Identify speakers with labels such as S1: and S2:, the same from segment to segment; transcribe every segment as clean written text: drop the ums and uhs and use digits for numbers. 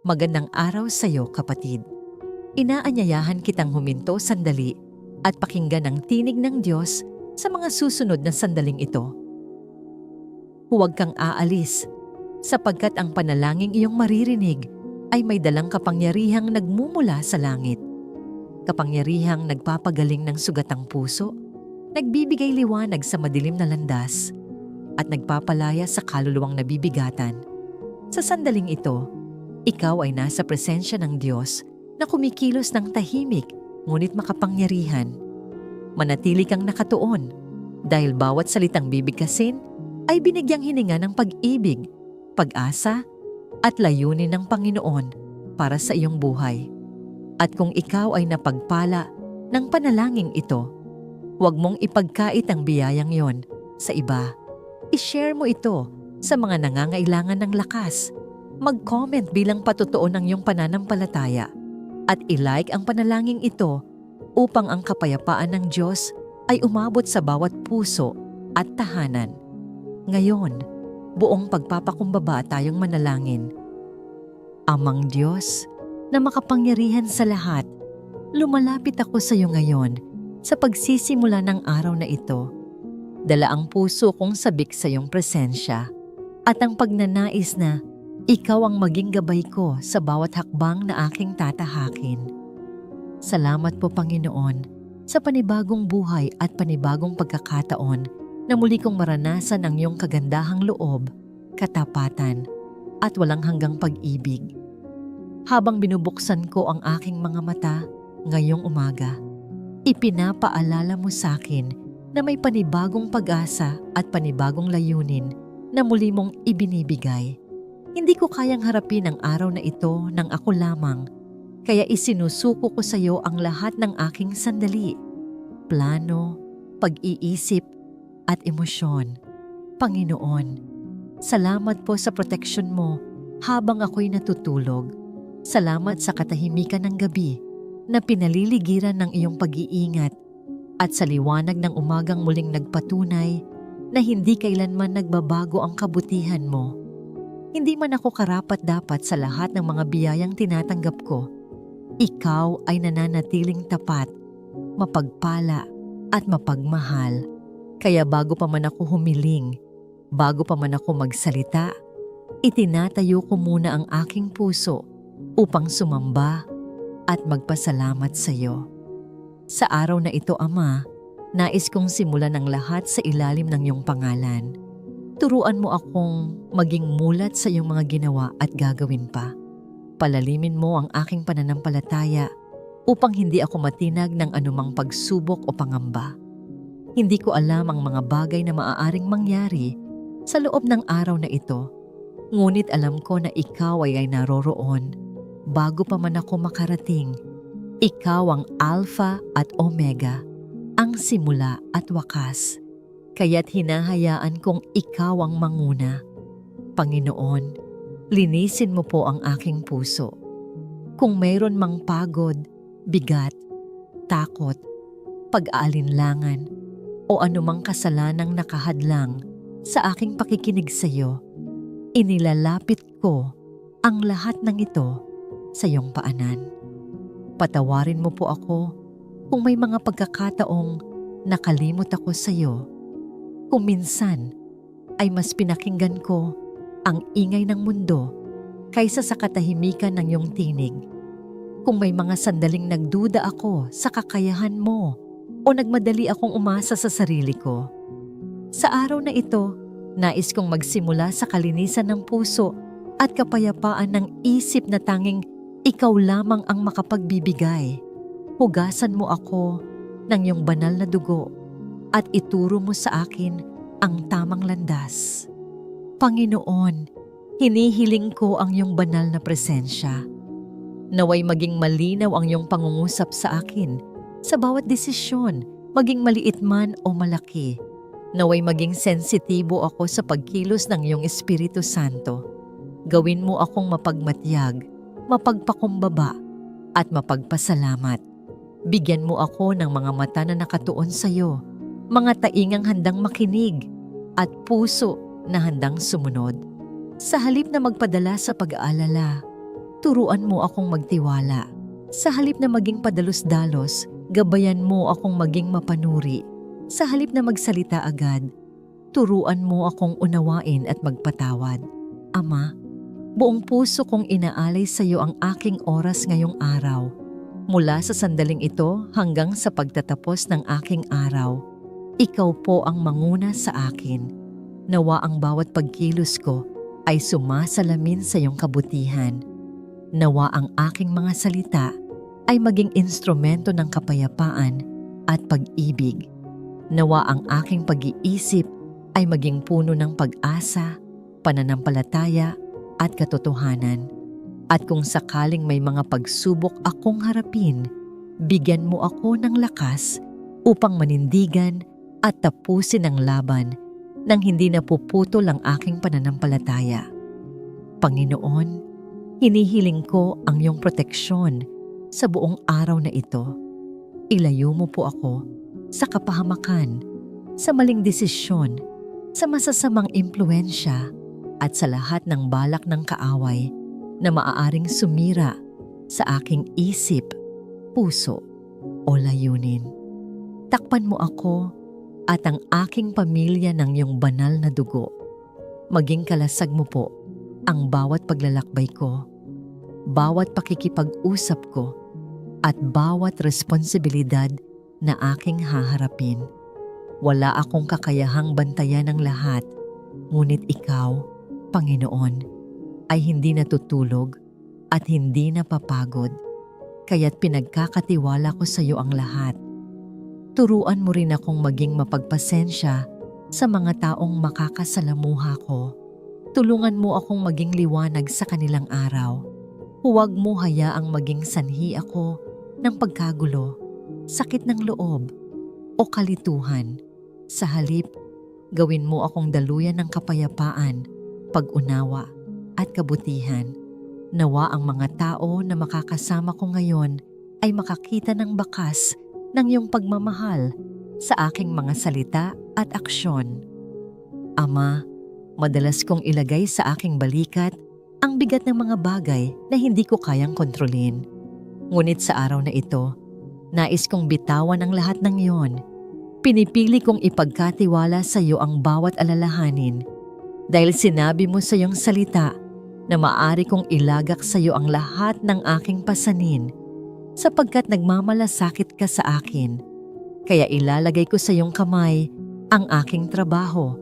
S1: Magandang araw sa iyo, kapatid. Inaanyayahan kitang huminto sandali at pakinggan ang tinig ng Diyos sa mga susunod na sandaling ito. Huwag kang aalis, sapagkat ang panalangin iyong maririnig ay may dalang kapangyarihang nagmumula sa langit. Kapangyarihang nagpapagaling ng sugatang puso, nagbibigay liwanag sa madilim na landas, at nagpapalaya sa kaluluwang nabibigatan. Sa sandaling ito, ikaw ay nasa presensya ng Diyos na kumikilos ng tahimik ngunit makapangyarihan. Manatili kang nakatuon dahil bawat salitang bibigkasin ay binigyang hininga ng pag-ibig, pag-asa at layunin ng Panginoon para sa iyong buhay. At kung ikaw ay napagpala ng panalangin ito, huwag mong ipagkait ang biyayang yon sa iba. I-share mo ito sa mga nangangailangan ng lakas. Mag-comment bilang patotoo ng iyong pananampalataya at i-like ang panalangin ito upang ang kapayapaan ng Diyos ay umabot sa bawat puso at tahanan. Ngayon, buong pagpapakumbaba tayong manalangin. Amang Diyos na makapangyarihan sa lahat, lumalapit ako sa iyo ngayon sa pagsisimula ng araw na ito. Dala ang puso kong sabik sa iyong presensya at ang pagnanais na ikaw ang maging gabay ko sa bawat hakbang na aking tatahakin. Salamat po, Panginoon, sa panibagong buhay at panibagong pagkakataon na muli kong maranasan ang iyong kagandahang loob, katapatan, at walang hanggang pag-ibig. Habang binubuksan ko ang aking mga mata ngayong umaga, ipinapaalala mo sa akin na may panibagong pag-asa at panibagong layunin na muli mong ibinibigay. Hindi ko kayang harapin ang araw na ito ng ako lamang, kaya isinusuko ko sa iyo ang lahat ng aking sandali, plano, pag-iisip at emosyon. Panginoon, salamat po sa proteksyon mo habang ako'y natutulog. Salamat sa katahimikan ng gabi na pinaliligiran ng iyong pag-iingat at sa liwanag ng umagang muling nagpatunay na hindi kailanman nagbabago ang kabutihan mo. Hindi man ako karapat-dapat sa lahat ng mga biyayang tinatanggap ko. Ikaw ay nananatiling tapat, mapagpala at mapagmahal. Kaya bago pa man ako humiling, bago pa man ako magsalita, itinatayo ko muna ang aking puso upang sumamba at magpasalamat sa iyo. Sa araw na ito, Ama, nais kong simulan ang lahat sa ilalim ng iyong pangalan. Turuan mo akong maging mulat sa iyong mga ginawa at gagawin pa. Palalimin mo ang aking pananampalataya upang hindi ako matinag ng anumang pagsubok o pangamba. Hindi ko alam ang mga bagay na maaaring mangyari sa loob ng araw na ito, ngunit alam ko na ikaw ay naroroon bago pa man ako makarating. Ikaw ang Alpha at Omega, ang simula at wakas. Kaya't hinahayaan kong ikaw ang manguna. Panginoon, linisin mo po ang aking puso. Kung mayroon mang pagod, bigat, takot, pag-aalinlangan, o anumang kasalanang nakahadlang sa aking pakikinig sa iyo, inilalapit ko ang lahat ng ito sa iyong paanan. Patawarin mo po ako kung may mga pagkakataong nakalimot ako sa iyo. Kung minsan ay mas pinakinggan ko ang ingay ng mundo kaysa sa katahimikan ng iyong tinig. Kung may mga sandaling nagduda ako sa kakayahan mo o nagmadali akong umasa sa sarili ko. Sa araw na ito, nais kong magsimula sa kalinisan ng puso at kapayapaan ng isip na tanging ikaw lamang ang makapagbibigay. Hugasan mo ako ng iyong banal na dugo at ituro mo sa akin ang tamang landas. Panginoon, hinihiling ko ang iyong banal na presensya. Naway maging malinaw ang iyong pangungusap sa akin sa bawat desisyon, maging maliit man o malaki. Naway maging sensitibo ako sa pagkilos ng iyong Espiritu Santo. Gawin mo akong mapagmatyag, mapagpakumbaba at mapagpasalamat. Bigyan mo ako ng mga mata na nakatuon sa iyo, mga taingang handang makinig at puso na handang sumunod. Sa halip na magpadala sa pag-aalala, Turuan mo akong magtiwala. Sa halip na maging padalos-dalos, gabayan mo akong maging mapanuri. Sa halip na magsalita agad, turuan mo akong unawain at magpatawad. Ama, buong puso kong inaalay sa iyo ang aking oras ngayong araw. Mula sa sandaling ito hanggang sa pagtatapos ng aking araw, ikaw po ang manguna sa akin. Nawa ang bawat pagkilos ko ay sumasalamin sa iyong kabutihan. Nawa ang aking mga salita ay maging instrumento ng kapayapaan at pag-ibig. Nawa ang aking pag-iisip ay maging puno ng pag-asa, pananampalataya at katotohanan. At kung sakaling may mga pagsubok akong harapin, bigyan mo ako ng lakas upang manindigan at tapusin ang laban nang hindi napuputol ang aking pananampalataya. Panginoon, hinihiling ko ang iyong proteksyon sa buong araw na ito. Ilayo mo po ako sa kapahamakan, sa maling desisyon, sa masasamang impluensya at sa lahat ng balak ng kaaway na maaaring sumira sa aking isip, puso o layunin. Takpan mo ako at ang aking pamilya ng iyong banal na dugo. Maging kalasag mo po ang bawat paglalakbay ko, bawat pakikipag-usap ko, at bawat responsibilidad na aking haharapin. Wala akong kakayahang bantayan ng lahat, ngunit ikaw, Panginoon, ay hindi natutulog at hindi napapagod, kaya't pinagkakatiwala ko sa iyo ang lahat. Turuan mo rin akong maging mapagpasensya sa mga taong makakasalamuha ko. Tulungan mo akong maging liwanag sa kanilang araw. Huwag mo hayaang maging sanhi ako ng pagkagulo, sakit ng loob, o kalituhan. Sa halip, gawin mo akong daluyan ng kapayapaan, pag-unawa, at kabutihan. Nawa ang mga tao na makakasama ko ngayon ay makakita ng bakas ng iyong pagmamahal sa aking mga salita at aksyon. Ama, madalas kong ilagay sa aking balikat ang bigat ng mga bagay na hindi ko kayang kontrolin. Ngunit sa araw na ito, nais kong bitawan ang lahat ng iyon. Pinipili kong ipagkatiwala sa iyo ang bawat alalahanin dahil sinabi mo sa iyong salita na maaari kong ilagak sa iyo ang lahat ng aking pasanin sapagkat nagmamalasakit ka sa akin. Kaya ilalagay ko sa iyong kamay ang aking trabaho,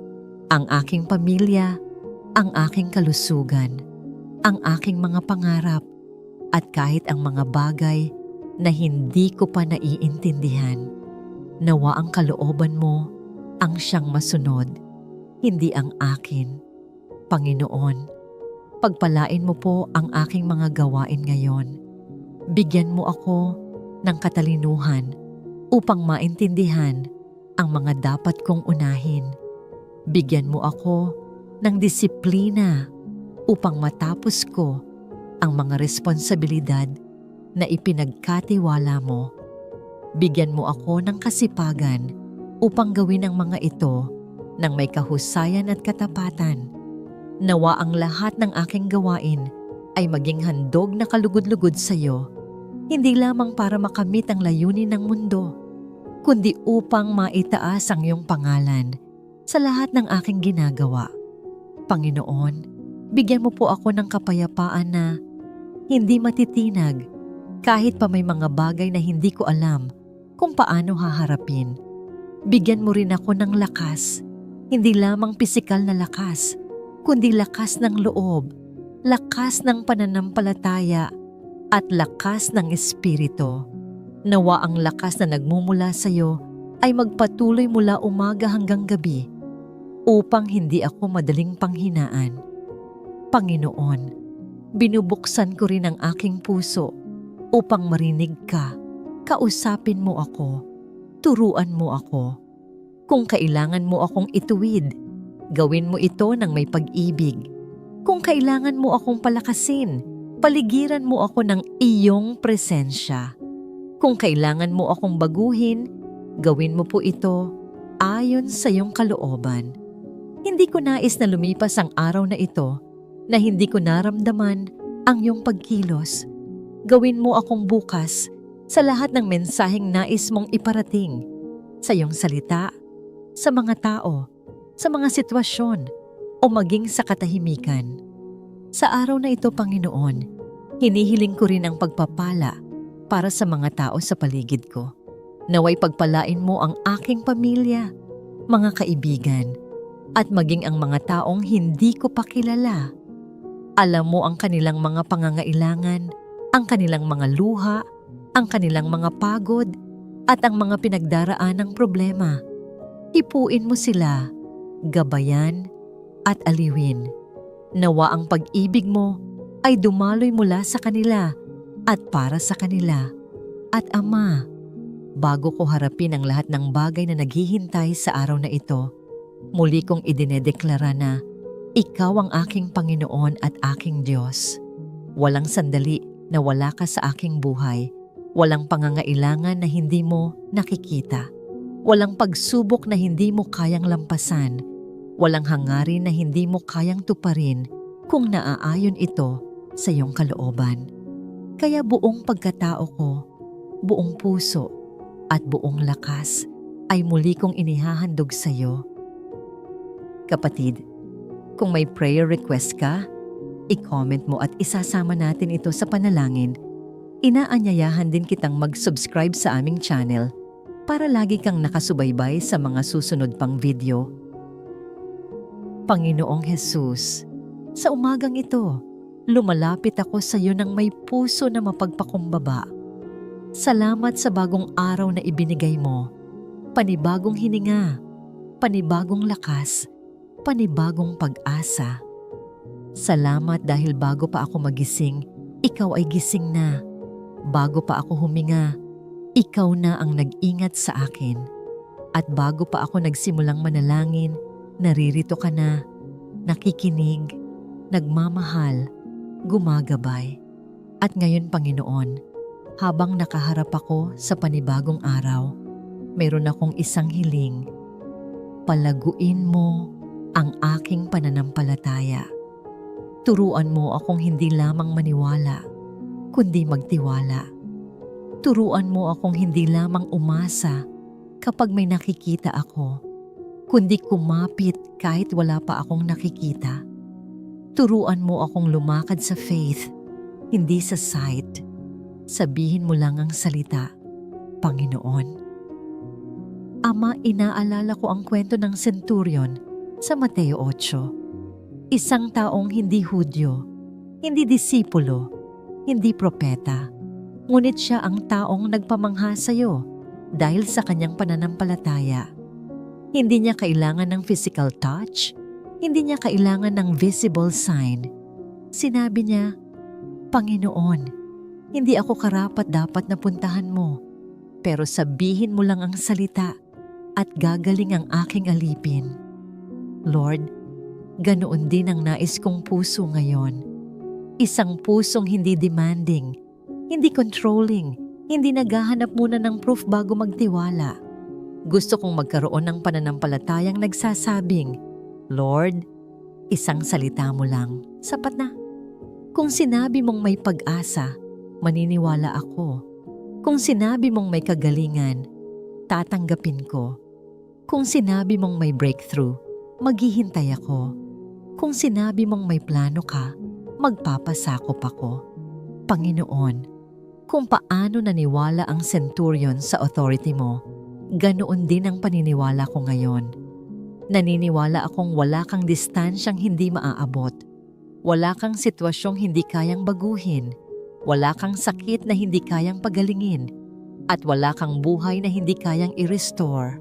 S1: ang aking pamilya, ang aking kalusugan, ang aking mga pangarap, at kahit ang mga bagay na hindi ko pa naiintindihan. Nawa ang kalooban mo ang siyang masunod, hindi ang akin. Panginoon, pagpalain mo po ang aking mga gawain ngayon. Bigyan mo ako ng katalinuhan upang maintindihan ang mga dapat kong unahin. Bigyan mo ako ng disiplina upang matapos ko ang mga responsibilidad na ipinagkatiwala mo. Bigyan mo ako ng kasipagan upang gawin ang mga ito ng may kahusayan at katapatan. Nawa ang lahat ng aking gawain ay maging handog na kalugod-lugod sa iyo, hindi lamang para makamit ang layunin ng mundo, kundi upang maitaas ang iyong pangalan sa lahat ng aking ginagawa. Panginoon, bigyan mo po ako ng kapayapaan na hindi matitinag kahit pa may mga bagay na hindi ko alam kung paano haharapin. Bigyan mo rin ako ng lakas, hindi lamang pisikal na lakas, kundi lakas ng loob, lakas ng pananampalataya, at lakas ng espiritu. Nawa ang lakas na nagmumula sa iyo ay magpatuloy mula umaga hanggang gabi upang hindi ako madaling panghinaan. Panginoon, binubuksan ko rin ang aking puso upang marinig ka. Kausapin mo ako, turuan mo ako. Kung kailangan mo akong ituwid, gawin mo ito ng may pag-ibig. Kung kailangan mo akong palakasin, paligiran mo ako ng iyong presensya. Kung kailangan mo akong baguhin, gawin mo po ito ayon sa iyong kalooban. Hindi ko nais na lumipas ang araw na ito na hindi ko naramdaman ang iyong pagkilos. Gawin mo akong bukas sa lahat ng mensaheng nais mong iparating, sa iyong salita, sa mga tao, sa mga sitwasyon, o maging sa katahimikan. Sa araw na ito, Panginoon, hinihiling ko rin ang pagpapala para sa mga tao sa paligid ko. Naway pagpalain mo ang aking pamilya, mga kaibigan, at maging ang mga taong hindi ko pa kilala. Alam mo ang kanilang mga pangangailangan, ang kanilang mga luha, ang kanilang mga pagod, at ang mga pinagdaraan ng problema. Hipuin mo sila, gabayan, at aliwin. Nawa ang pag-ibig mo ay dumaloy mula sa kanila at para sa kanila. At Ama, bago ko harapin ang lahat ng bagay na naghihintay sa araw na ito, muli kong idinedeklara na Ikaw ang aking Panginoon at aking Diyos. Walang sandali na wala ka sa aking buhay. Walang pangangailangan na hindi mo nakikita. Walang pagsubok na hindi mo kayang lampasan. Walang hangarin na hindi mo kayang tuparin kung naaayon ito sa iyong kalooban. Kaya buong pagkatao ko, buong puso at buong lakas ay muli kong inihahandog sa iyo. Kapatid, kung may prayer request ka, i-comment mo at isasama natin ito sa panalangin. Inaanyayahan din kitang mag-subscribe sa aming channel para lagi kang nakasubaybay sa mga susunod pang video. Panginoong Jesus, sa umagang ito, lumalapit ako sa iyo ng may puso na mapagpakumbaba. Salamat sa bagong araw na ibinigay mo, panibagong hininga, panibagong lakas, panibagong pag-asa. Salamat dahil bago pa ako magising, ikaw ay gising na. Bago pa ako huminga, ikaw na ang nag-ingat sa akin. At bago pa ako nagsimulang manalangin, naririto ka na, nakikinig, nagmamahal, gumagabay. At ngayon, Panginoon, habang nakaharap ako sa panibagong araw, mayroon akong isang hiling. Palaguin mo ang aking pananampalataya. Turuan mo akong hindi lamang maniwala, kundi magtiwala. Turuan mo akong hindi lamang umasa kapag may nakikita ako, kundi kumapit kahit wala pa akong nakikita. Turuan mo akong lumakad sa faith, hindi sa sight. Sabihin mo lang ang salita, Panginoon. Ama, inaalala ko ang kwento ng centurion sa Mateo 8. Isang taong hindi Hudyo, hindi disipulo, hindi propeta, ngunit siya ang taong nagpamangha sa iyo dahil sa kanyang pananampalataya. Hindi niya kailangan ng physical touch, hindi niya kailangan ng visible sign. Sinabi niya, Panginoon, hindi ako karapat-dapat na puntahan mo, pero sabihin mo lang ang salita at gagaling ang aking alipin. Lord, ganoon din ang nais kong puso ngayon. Isang pusong hindi demanding, hindi controlling, hindi naghahanap muna ng proof bago magtiwala. Gusto kong magkaroon ng pananampalatayang nagsasabing, Lord, isang salita mo lang, sapat na. Kung sinabi mong may pag-asa, maniniwala ako. Kung sinabi mong may kagalingan, tatanggapin ko. Kung sinabi mong may breakthrough, maghihintay ako. Kung sinabi mong may plano ka, magpapasakop ako. Panginoon, kung paano naniwala ang centurion sa authority mo, ganoon din ang paniniwala ko ngayon. Naniniwala akong wala kang distansyang hindi maaabot. Wala kang sitwasyong hindi kayang baguhin. Wala kang sakit na hindi kayang pagalingin. At wala kang buhay na hindi kayang i-restore.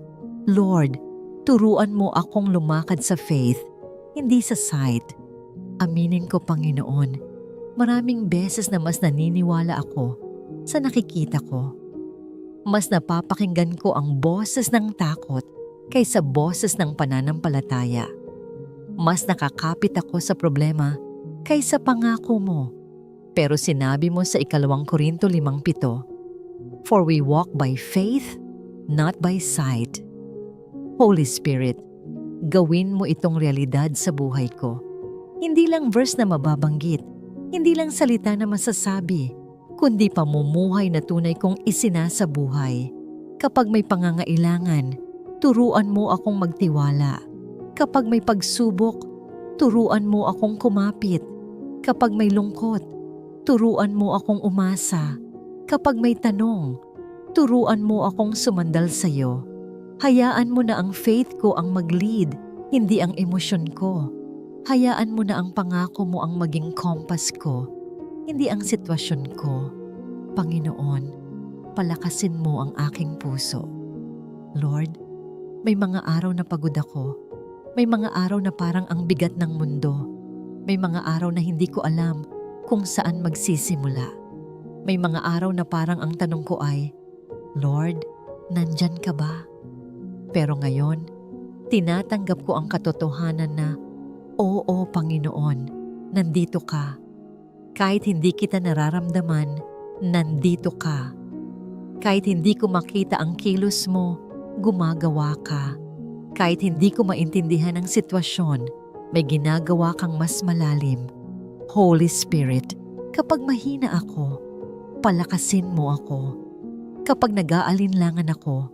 S1: Lord, turuan mo akong lumakad sa faith, hindi sa sight. Aminin ko, Panginoon, maraming beses na mas naniniwala ako sa nakikita ko. Mas napapakinggan ko ang boses ng takot kaysa boses ng pananampalataya. Mas nakakapit ako sa problema kaysa pangako mo. Pero sinabi mo sa 2 Korinto 5:7, For we walk by faith, not by sight. Holy Spirit, gawin mo itong realidad sa buhay ko. Hindi lang verse na mababanggit, Hindi lang salita na masasabi, kundi pamumuhay na tunay kong isinasabuhay. Kapag may pangangailangan, turuan mo akong magtiwala. Kapag may pagsubok, turuan mo akong kumapit. Kapag may lungkot, turuan mo akong umasa. Kapag may tanong, turuan mo akong sumandal sa iyo. Hayaan mo na ang faith ko ang mag-lead, hindi ang emosyon ko. Hayaan mo na ang pangako mo ang maging compass ko, hindi ang sitwasyon ko. Panginoon, palakasin mo ang aking puso. Lord, may mga araw na pagod ako. May mga araw na parang ang bigat ng mundo. May mga araw na hindi ko alam kung saan magsisimula. May mga araw na parang ang tanong ko ay, Lord, nandyan ka ba? Pero ngayon, tinatanggap ko ang katotohanan na, oo, Panginoon, nandito ka. Kahit hindi kita nararamdaman, nandito ka. Kahit hindi ko makita ang kilos mo, gumagawa ka. Kahit hindi ko maintindihan ang sitwasyon, may ginagawa kang mas malalim. Holy Spirit, kapag mahina ako, palakasin mo ako. Kapag nag-aalinlangan ako,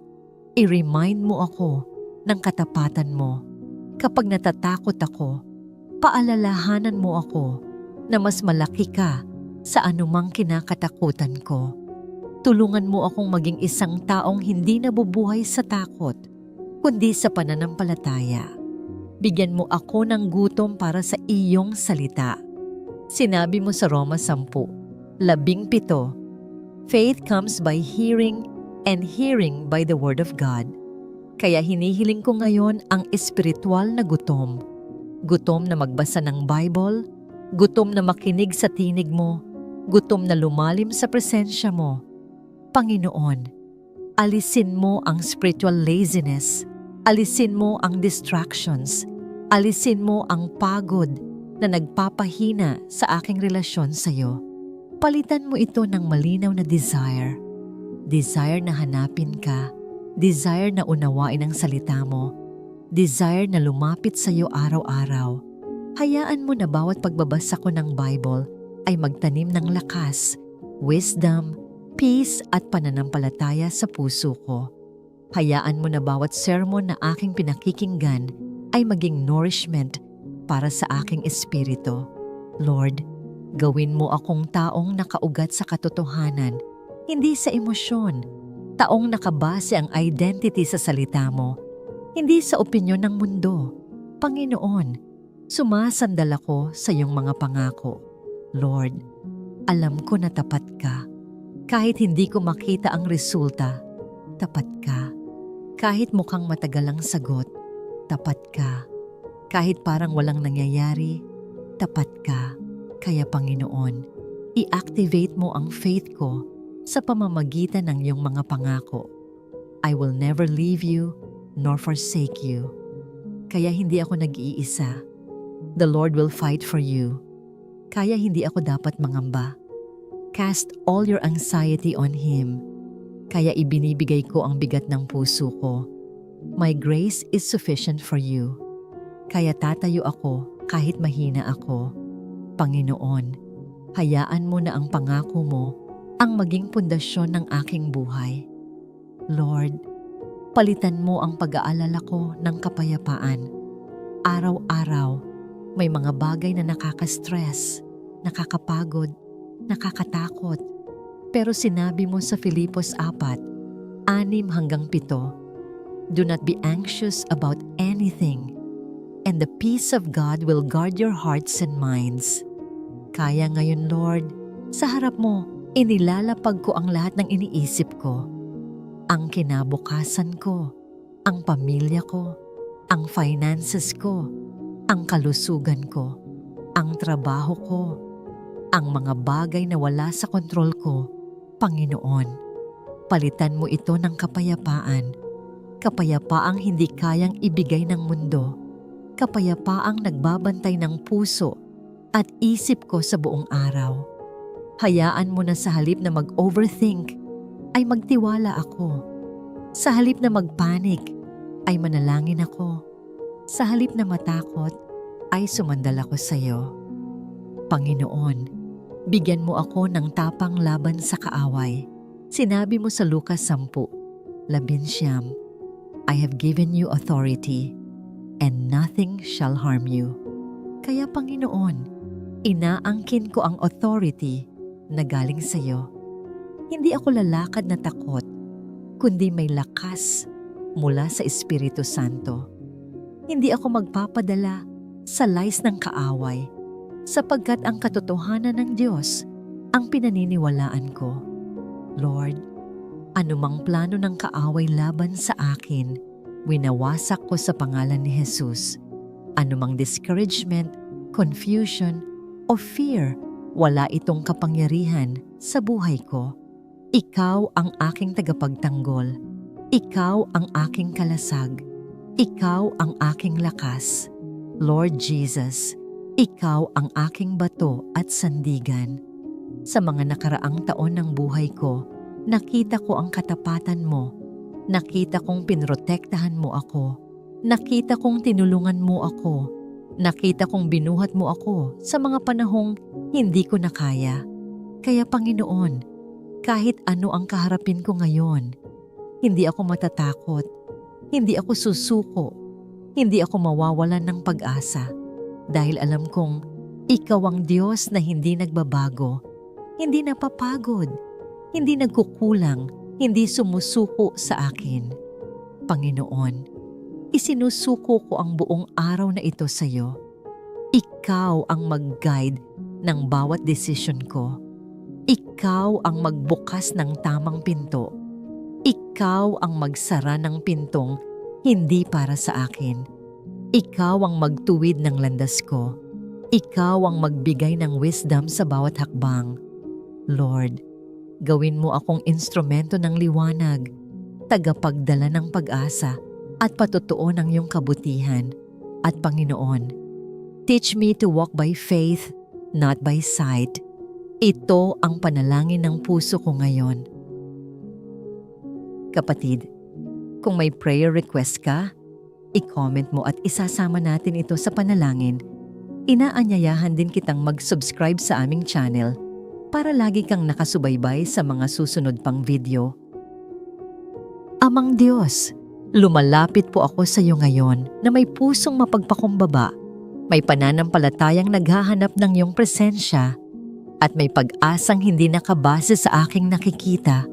S1: i-remind mo ako ng katapatan mo. Kapag natatakot ako, paalalahanan mo ako na mas malaki ka sa anumang kinakatakutan ko. Tulungan mo akong maging isang taong hindi nabubuhay sa takot, kundi sa pananampalataya. Bigyan mo ako ng gutom para sa iyong salita. Sinabi mo sa Roma 10:17, faith comes by hearing and hearing by the word of God. Kaya hinihiling ko ngayon ang espiritual na gutom. Gutom na magbasa ng Bible, gutom na makinig sa tinig mo, gutom na lumalim sa presensya mo. Panginoon, alisin mo ang spiritual laziness, alisin mo ang distractions, alisin mo ang pagod na nagpapahina sa aking relasyon sa iyo. Palitan mo ito ng malinaw na desire. Desire na hanapin ka, desire na unawain ang salita mo, desire na lumapit sa iyo araw-araw. Hayaan mo na bawat pagbabasa ko ng Bible ay magtanim ng lakas, wisdom, peace at pananampalataya sa puso ko. Hayaan mo na bawat sermon na aking pinakikinggan ay maging nourishment para sa aking espiritu. Lord, gawin mo akong taong nakaugat sa katotohanan, hindi sa emosyon. Taong nakabase ang identity sa salita mo, hindi sa opinyon ng mundo. Panginoon, sumasandal ako sa iyong mga pangako. Lord, alam ko na tapat ka. Kahit hindi ko makita ang resulta, tapat ka. Kahit mukhang matagal ang sagot, tapat ka. Kahit parang walang nangyayari, tapat ka. Kaya Panginoon, i-activate mo ang faith ko sa pamamagitan ng iyong mga pangako. I will never leave you nor forsake you. Kaya hindi ako nag-iisa. The Lord will fight for you. Kaya hindi ako dapat mangamba. Cast all your anxiety on Him. Kaya ibinibigay ko ang bigat ng puso ko. My grace is sufficient for you. Kaya tatayo ako kahit mahina ako. Panginoon, hayaan mo na ang pangako mo ang maging pundasyon ng aking buhay. Lord, palitan mo ang pag-aalala ko ng kapayapaan. Araw-araw, may mga bagay na nakaka-stress, nakakapagod, nakakatakot. Pero sinabi mo sa Filipos 4:6-7, do not be anxious about anything, and the peace of God will guard your hearts and minds. Kaya ngayon, Lord, sa harap mo, inilalapag ko ang lahat ng iniisip ko. Ang kinabukasan ko, ang pamilya ko, ang finances ko, ang kalusugan ko, ang trabaho ko, ang mga bagay na wala sa kontrol ko. Panginoon, palitan mo ito ng kapayapaan. Kapayapaang hindi kayang ibigay ng mundo. Kapayapaang nagbabantay ng puso at isip ko sa buong araw. Hayaan mo na sa halip na mag-overthink, ay magtiwala ako. Sa halip na magpanik, ay manalangin ako. Sa halip na matakot, ay sumandal ako sa iyo. Panginoon, Bigyan mo ako ng tapang laban sa kaaway. Sinabi mo sa Lucas 10:11, I have given you authority, and nothing shall harm you. Kaya Panginoon, inaangkin ko ang authority na galing sa iyo. Hindi ako lalakad na takot, kundi may lakas mula sa Espiritu Santo. Hindi ako magpapadala sa lies ng kaaway, sapagkat ang katotohanan ng Diyos ang pinaniniwalaan ko. Lord, anumang plano ng kaaway laban sa akin, winawasak ko sa pangalan ni Jesus. Anumang discouragement, confusion, o fear, wala itong kapangyarihan sa buhay ko. Ikaw ang aking tagapagtanggol. Ikaw ang aking kalasag. Ikaw ang aking lakas. Lord Jesus, Ikaw ang aking bato at sandigan. Sa mga nakaraang taon ng buhay ko, nakita ko ang katapatan mo. Nakita kong pinrotektahan mo ako. Nakita kong tinulungan mo ako. Nakita kong binuhat mo ako sa mga panahong hindi ko na kaya. Kaya Panginoon, kahit ano ang kaharapin ko ngayon, hindi ako matatakot. Hindi ako susuko. Hindi ako mawawalan ng pag-asa. Dahil alam kong Ikaw ang Diyos na hindi nagbabago, hindi napapagod, hindi nagkukulang, hindi sumusuko sa akin. Panginoon, isinusuko ko ang buong araw na ito sa iyo. Ikaw ang mag-guide ng bawat desisyon ko. Ikaw ang magbukas ng tamang pinto. Ikaw ang magsara ng pintong hindi para sa akin. Ikaw ang magtuwid ng landas ko. Ikaw ang magbigay ng wisdom sa bawat hakbang. Lord, gawin mo akong instrumento ng liwanag, tagapagdala ng pag-asa at patutuo ng iyong kabutihan. At Panginoon, teach me to walk by faith, not by sight. Ito ang panalangin ng puso ko ngayon. Kapatid, kung may prayer request ka, i-comment mo at isasama natin ito sa panalangin. Inaanyayahan din kitang mag-subscribe sa aming channel para lagi kang nakasubaybay sa mga susunod pang video. Amang Diyos, lumalapit po ako sa iyo ngayon na may pusong mapagpakumbaba, may pananampalatayang naghahanap ng iyong presensya, at may pag-asang hindi nakabase sa aking nakikita,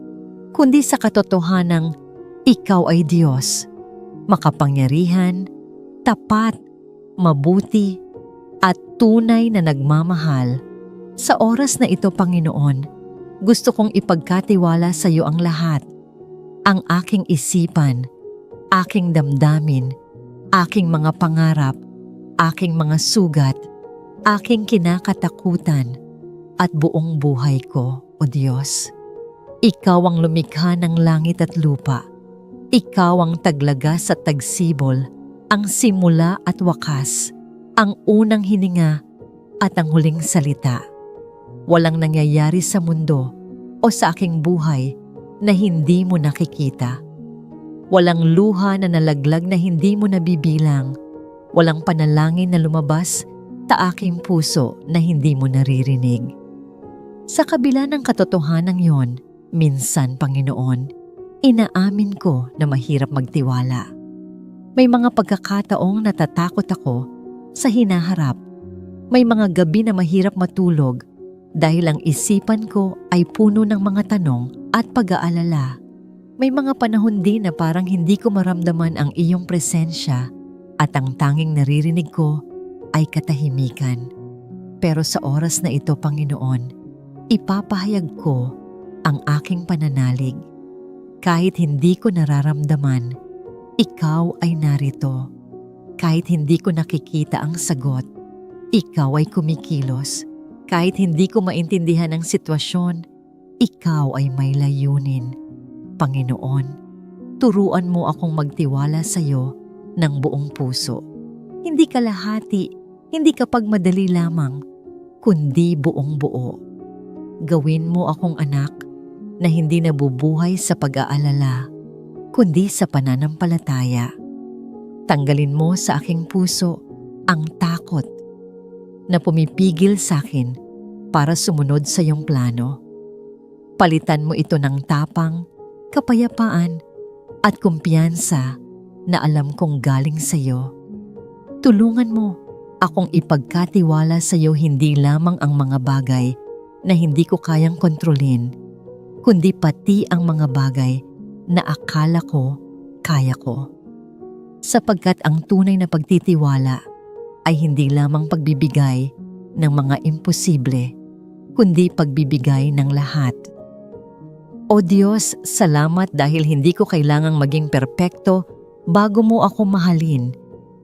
S1: kundi sa katotohanang Ikaw ay Diyos, makapangyarihan, tapat, mabuti, at tunay na nagmamahal. Sa oras na ito, Panginoon, gusto kong ipagkatiwala sa iyo ang lahat. Ang aking isipan, aking damdamin, aking mga pangarap, aking mga sugat, aking kinakatakutan, at buong buhay ko, O Diyos. Ikaw ang lumikha ng langit at lupa. Ikaw ang taglagas at tagsibol, ang simula at wakas, ang unang hininga at ang huling salita. Walang nangyayari sa mundo o sa aking buhay na hindi mo nakikita. Walang luha na nalaglag na hindi mo nabibilang. Walang panalangin na lumabas sa aking puso na hindi mo naririnig. Sa kabila ng katotohanan yon, minsan, Panginoon, inaamin ko na mahirap magtiwala. May mga pagkakataong natatakot ako sa hinaharap. May mga gabi na mahirap matulog dahil ang isipan ko ay puno ng mga tanong at pag-aalala. May mga panahon din na parang hindi ko maramdaman ang iyong presensya at ang tanging naririnig ko ay katahimikan. Pero sa oras na ito, Panginoon, ipapahayag ko ang aking pananalig. Kahit hindi ko nararamdaman, ikaw ay narito. Kahit hindi ko nakikita ang sagot, ikaw ay kumikilos. Kahit hindi ko maintindihan ang sitwasyon, ikaw ay may layunin. Panginoon, turuan mo akong magtiwala sa iyo ng buong puso. Hindi kalahati, hindi kapag madali lamang, kundi buong buo. Gawin mo akong anak na hindi nabubuhay sa pag-aalala, kundi sa pananampalataya. Tanggalin mo sa aking puso ang takot na pumipigil sa akin para sumunod sa iyong plano. Palitan mo ito ng tapang, kapayapaan, at kumpiyansa na alam kong galing sa iyo. Tulungan mo akong ipagkatiwala sa iyo hindi lamang ang mga bagay na hindi ko kayang kontrolin, kundi pati ang mga bagay na akala ko kaya ko. Sapagkat ang tunay na pagtitiwala ay hindi lamang pagbibigay ng mga imposible, kundi pagbibigay ng lahat. O Diyos, salamat dahil hindi ko kailangang maging perpekto bago mo ako mahalin.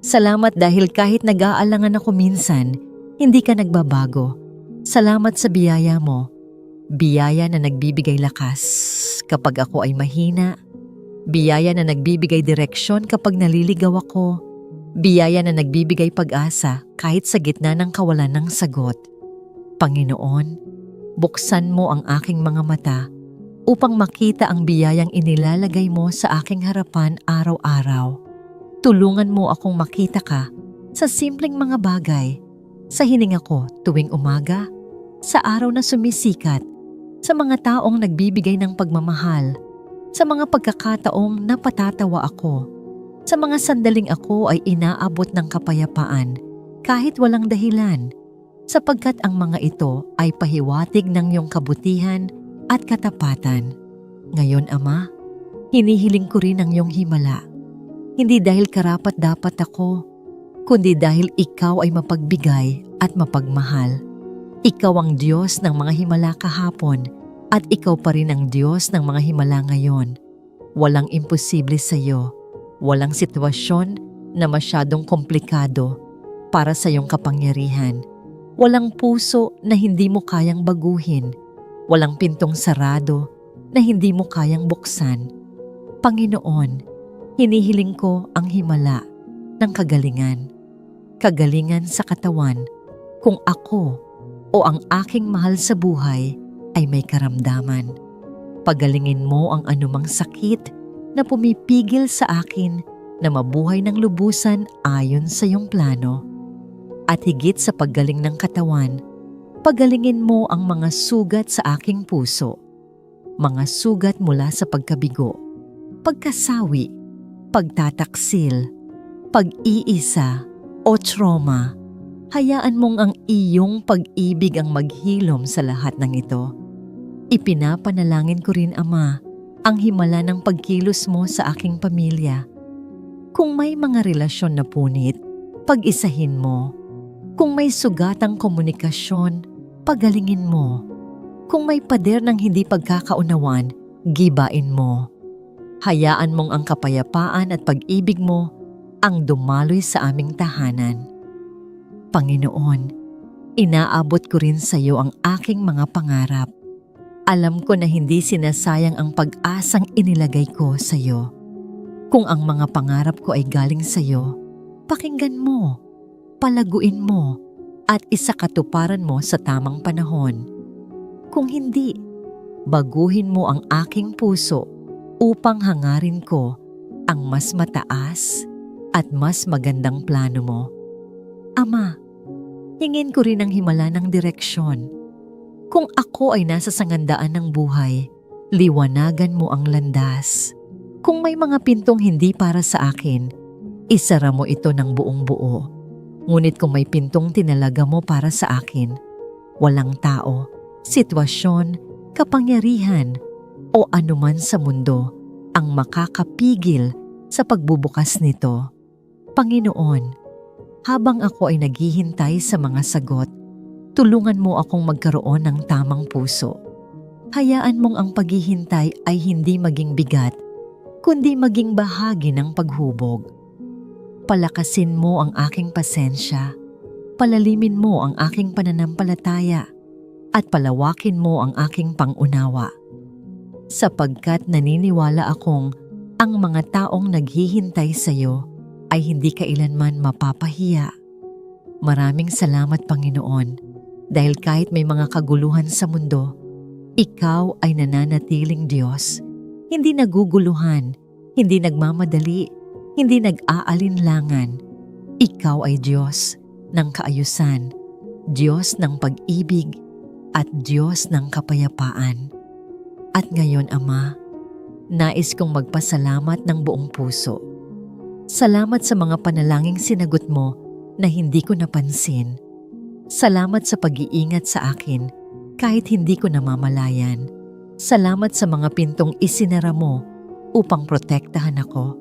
S1: Salamat dahil kahit nag-aalangan ako minsan, hindi ka nagbabago. Salamat sa biyaya mo, biyaya na nagbibigay lakas kapag ako ay mahina, biyaya na nagbibigay direksyon kapag naliligaw ako, biyaya na nagbibigay pag-asa kahit sa gitna ng kawalan ng sagot. Panginoon, buksan mo ang aking mga mata upang makita ang biyayang inilalagay mo sa aking harapan araw-araw. Tulungan mo akong makita ka sa simpleng mga bagay, sa hininga ko tuwing umaga, sa araw na sumisikat, sa mga taong nagbibigay ng pagmamahal, sa mga pagkakataong napatatawa ako, sa mga sandaling ako ay inaabot ng kapayapaan kahit walang dahilan, sapagkat ang mga ito ay pahiwatig ng iyong kabutihan at katapatan. Ngayon, Ama, hinihiling ko rin ang iyong himala. Hindi dahil karapat-dapat ako, kundi dahil ikaw ay mapagbigay at mapagmahal. Ikaw ang Diyos ng mga himala kahapon at ikaw pa rin ang Diyos ng mga himala ngayon. Walang imposible sa iyo. Walang sitwasyon na masyadong komplikado para sa iyong kapangyarihan. Walang puso na hindi mo kayang baguhin. Walang pintong sarado na hindi mo kayang buksan. Panginoon, hinihiling ko ang himala ng kagalingan. Kagalingan sa katawan kung ako o ang aking mahal sa buhay ay may karamdaman. Pagalingin mo ang anumang sakit na pumipigil sa akin na mabuhay ng lubusan ayon sa iyong plano. At higit sa paggaling ng katawan, pagalingin mo ang mga sugat sa aking puso. Mga sugat mula sa pagkabigo, pagkasawi, pagtataksil, pag-iisa o trauma. Hayaan mong ang iyong pag-ibig ang maghilom sa lahat ng ito. Ipinapanalangin ko rin, Ama, ang himala ng pagkilos mo sa aking pamilya. Kung may mga relasyon na punit, pag-isahin mo. Kung may sugatang komunikasyon, pagalingin mo. Kung may pader ng hindi pagkakaunawan, gibain mo. Hayaan mong ang kapayapaan at pag-ibig mo ang dumaloy sa aming tahanan. Panginoon, inaabot ko rin sa iyo ang aking mga pangarap. Alam ko na hindi sinasayang ang pag-asang inilagay ko sa iyo. Kung ang mga pangarap ko ay galing sa iyo, pakinggan mo, palaguin mo, at isakatuparan mo sa tamang panahon. Kung hindi, baguhin mo ang aking puso upang hangarin ko ang mas mataas at mas magandang plano mo. Ama, hingin ko rin ang himala ng direksyon. Kung ako ay nasa sangandaan ng buhay, liwanagan mo ang landas. Kung may mga pintong hindi para sa akin, isara mo ito ng buong buo. Ngunit kung may pintong tinalaga mo para sa akin, walang tao, sitwasyon, kapangyarihan, o anuman sa mundo ang makakapigil sa pagbubukas nito. Panginoon, habang ako ay naghihintay sa mga sagot, tulungan mo akong magkaroon ng tamang puso. Hayaan mong ang paghihintay ay hindi maging bigat, kundi maging bahagi ng paghubog. Palakasin mo ang aking pasensya, palalimin mo ang aking pananampalataya, at palawakin mo ang aking pangunawa. Sapagkat naniniwala akong ang mga taong naghihintay sa iyo ay hindi kailanman mapapahiya. Maraming salamat, Panginoon, dahil kahit may mga kaguluhan sa mundo, ikaw ay nananatiling Diyos. Hindi naguguluhan, hindi nagmamadali, hindi nag-aalinlangan. Ikaw ay Diyos ng kaayusan, Diyos ng pag-ibig, at Diyos ng kapayapaan. At ngayon, Ama, nais kong magpasalamat ng buong puso. Salamat sa mga panalangin sinagot mo na hindi ko napansin. Salamat sa pag-iingat sa akin kahit hindi ko namamalayan. Salamat sa mga pintong isinara mo upang protektahan ako.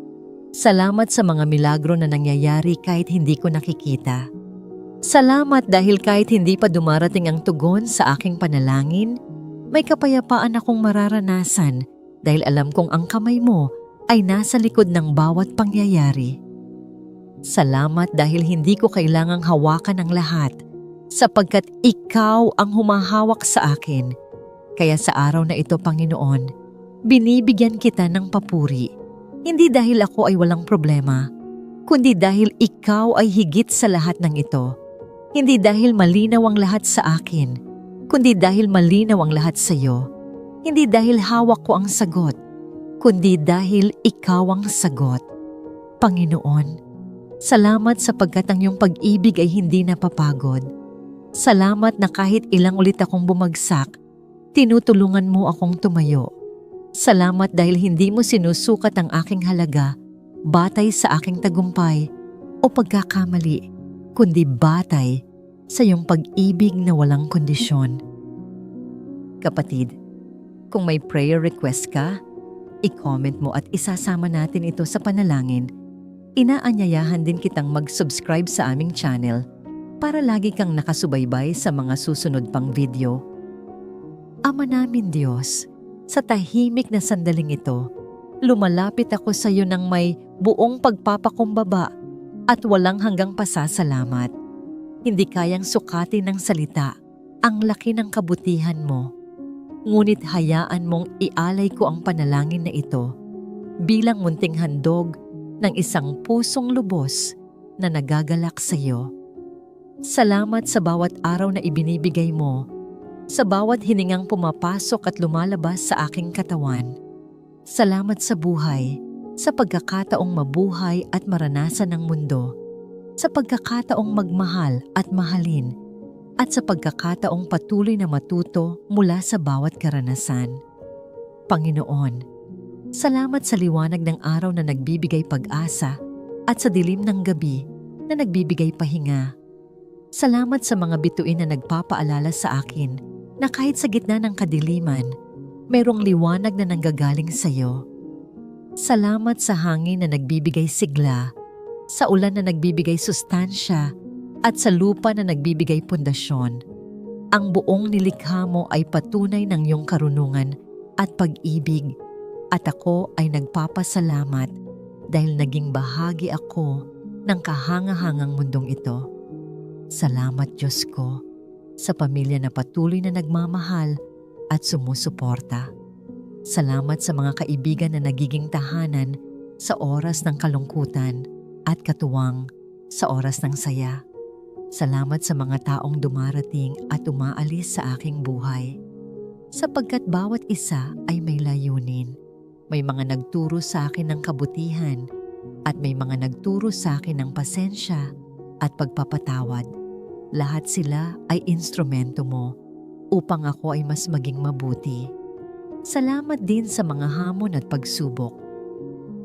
S1: Salamat sa mga milagro na nangyayari kahit hindi ko nakikita. Salamat dahil kahit hindi pa dumarating ang tugon sa aking panalangin, may kapayapaan akong mararanasan dahil alam kong ang kamay mo ay nasa likod ng bawat pangyayari. Salamat dahil hindi ko kailangang hawakan ang lahat sapagkat ikaw ang humahawak sa akin. Kaya sa araw na ito, Panginoon, binibigyan kita ng papuri. Hindi dahil ako ay walang problema, kundi dahil ikaw ay higit sa lahat ng ito. Hindi dahil malinaw ang lahat sa akin, kundi dahil malinaw ang lahat sa iyo. Hindi dahil hawak ko ang sagot, kundi dahil ikaw ang sagot. Panginoon, salamat sapagkat ang iyong pag-ibig ay hindi napapagod. Salamat na kahit ilang ulit akong bumagsak, tinutulungan mo akong tumayo. Salamat dahil hindi mo sinusukat ang aking halaga batay sa aking tagumpay o pagkakamali, kundi batay sa iyong pag-ibig na walang kondisyon. Kapatid, kung may prayer request ka, i-comment mo at isasama natin ito sa panalangin. Inaanyayahan din kitang mag-subscribe sa aming channel para lagi kang nakasubaybay sa mga susunod pang video. Ama namin Diyos, sa tahimik na sandaling ito, lumalapit ako sa iyo ng may buong pagpapakumbaba at walang hanggang pasasalamat. Hindi kayang sukatin ng salita ang laki ng kabutihan mo. Ngunit hayaan mong ialay ko ang panalangin na ito bilang munting handog ng isang pusong lubos na nagagalak sa iyo. Salamat sa bawat araw na ibinibigay mo, sa bawat hiningang pumapasok at lumalabas sa aking katawan. Salamat sa buhay, sa pagkakataong mabuhay at maranasan ng mundo, sa pagkakataong magmahal at mahalin, at sa pagkakataong patuloy na matuto mula sa bawat karanasan. Panginoon, salamat sa liwanag ng araw na nagbibigay pag-asa at sa dilim ng gabi na nagbibigay pahinga. Salamat sa mga bituin na nagpapaalala sa akin na kahit sa gitna ng kadiliman, mayroong liwanag na nanggagaling sa iyo. Salamat sa hangin na nagbibigay sigla, sa ulan na nagbibigay sustansya, at sa lupa na nagbibigay pundasyon. Ang buong nilikha mo ay patunay ng iyong karunungan at pag-ibig, at ako ay nagpapasalamat dahil naging bahagi ako ng kahangahangang mundong ito. Salamat Diyos ko sa pamilya na patuloy na nagmamahal at sumusuporta. Salamat sa mga kaibigan na nagiging tahanan sa oras ng kalungkutan at katuwang sa oras ng saya. Salamat sa mga taong dumarating at umaalis sa aking buhay. Sapagkat bawat isa ay may layunin. May mga nagturo sa akin ng kabutihan at may mga nagturo sa akin ng pasensya at pagpapatawad. Lahat sila ay instrumento mo upang ako ay mas maging mabuti. Salamat din sa mga hamon at pagsubok.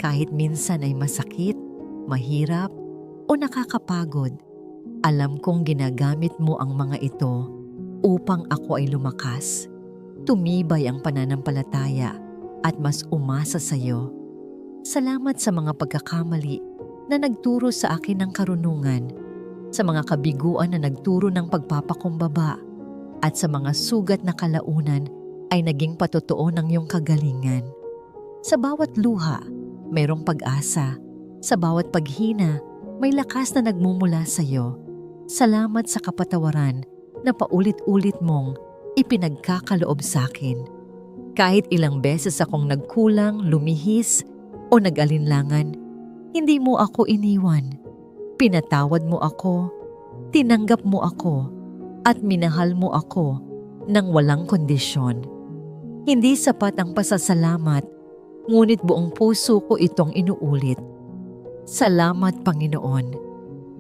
S1: Kahit minsan ay masakit, mahirap o nakakapagod, alam kong ginagamit mo ang mga ito upang ako ay lumakas, tumibay ang pananampalataya at mas umasa sa iyo. Salamat sa mga pagkakamali na nagturo sa akin ng karunungan, sa mga kabiguan na nagturo ng pagpapakumbaba, at sa mga sugat na kalaunan ay naging patotoo ng iyong kagalingan. Sa bawat luha, mayroong pag-asa. Sa bawat paghina, may lakas na nagmumula sa iyo. Salamat sa kapatawaran na paulit-ulit mong ipinagkakaloob sa akin. Kahit ilang beses akong nagkulang, lumihis, o nag-alinlangan, hindi mo ako iniwan. Pinatawad mo ako, tinanggap mo ako, at minahal mo ako nang walang kondisyon. Hindi sapat ang pasasalamat, ngunit buong puso ko itong inuulit. Salamat, Panginoon.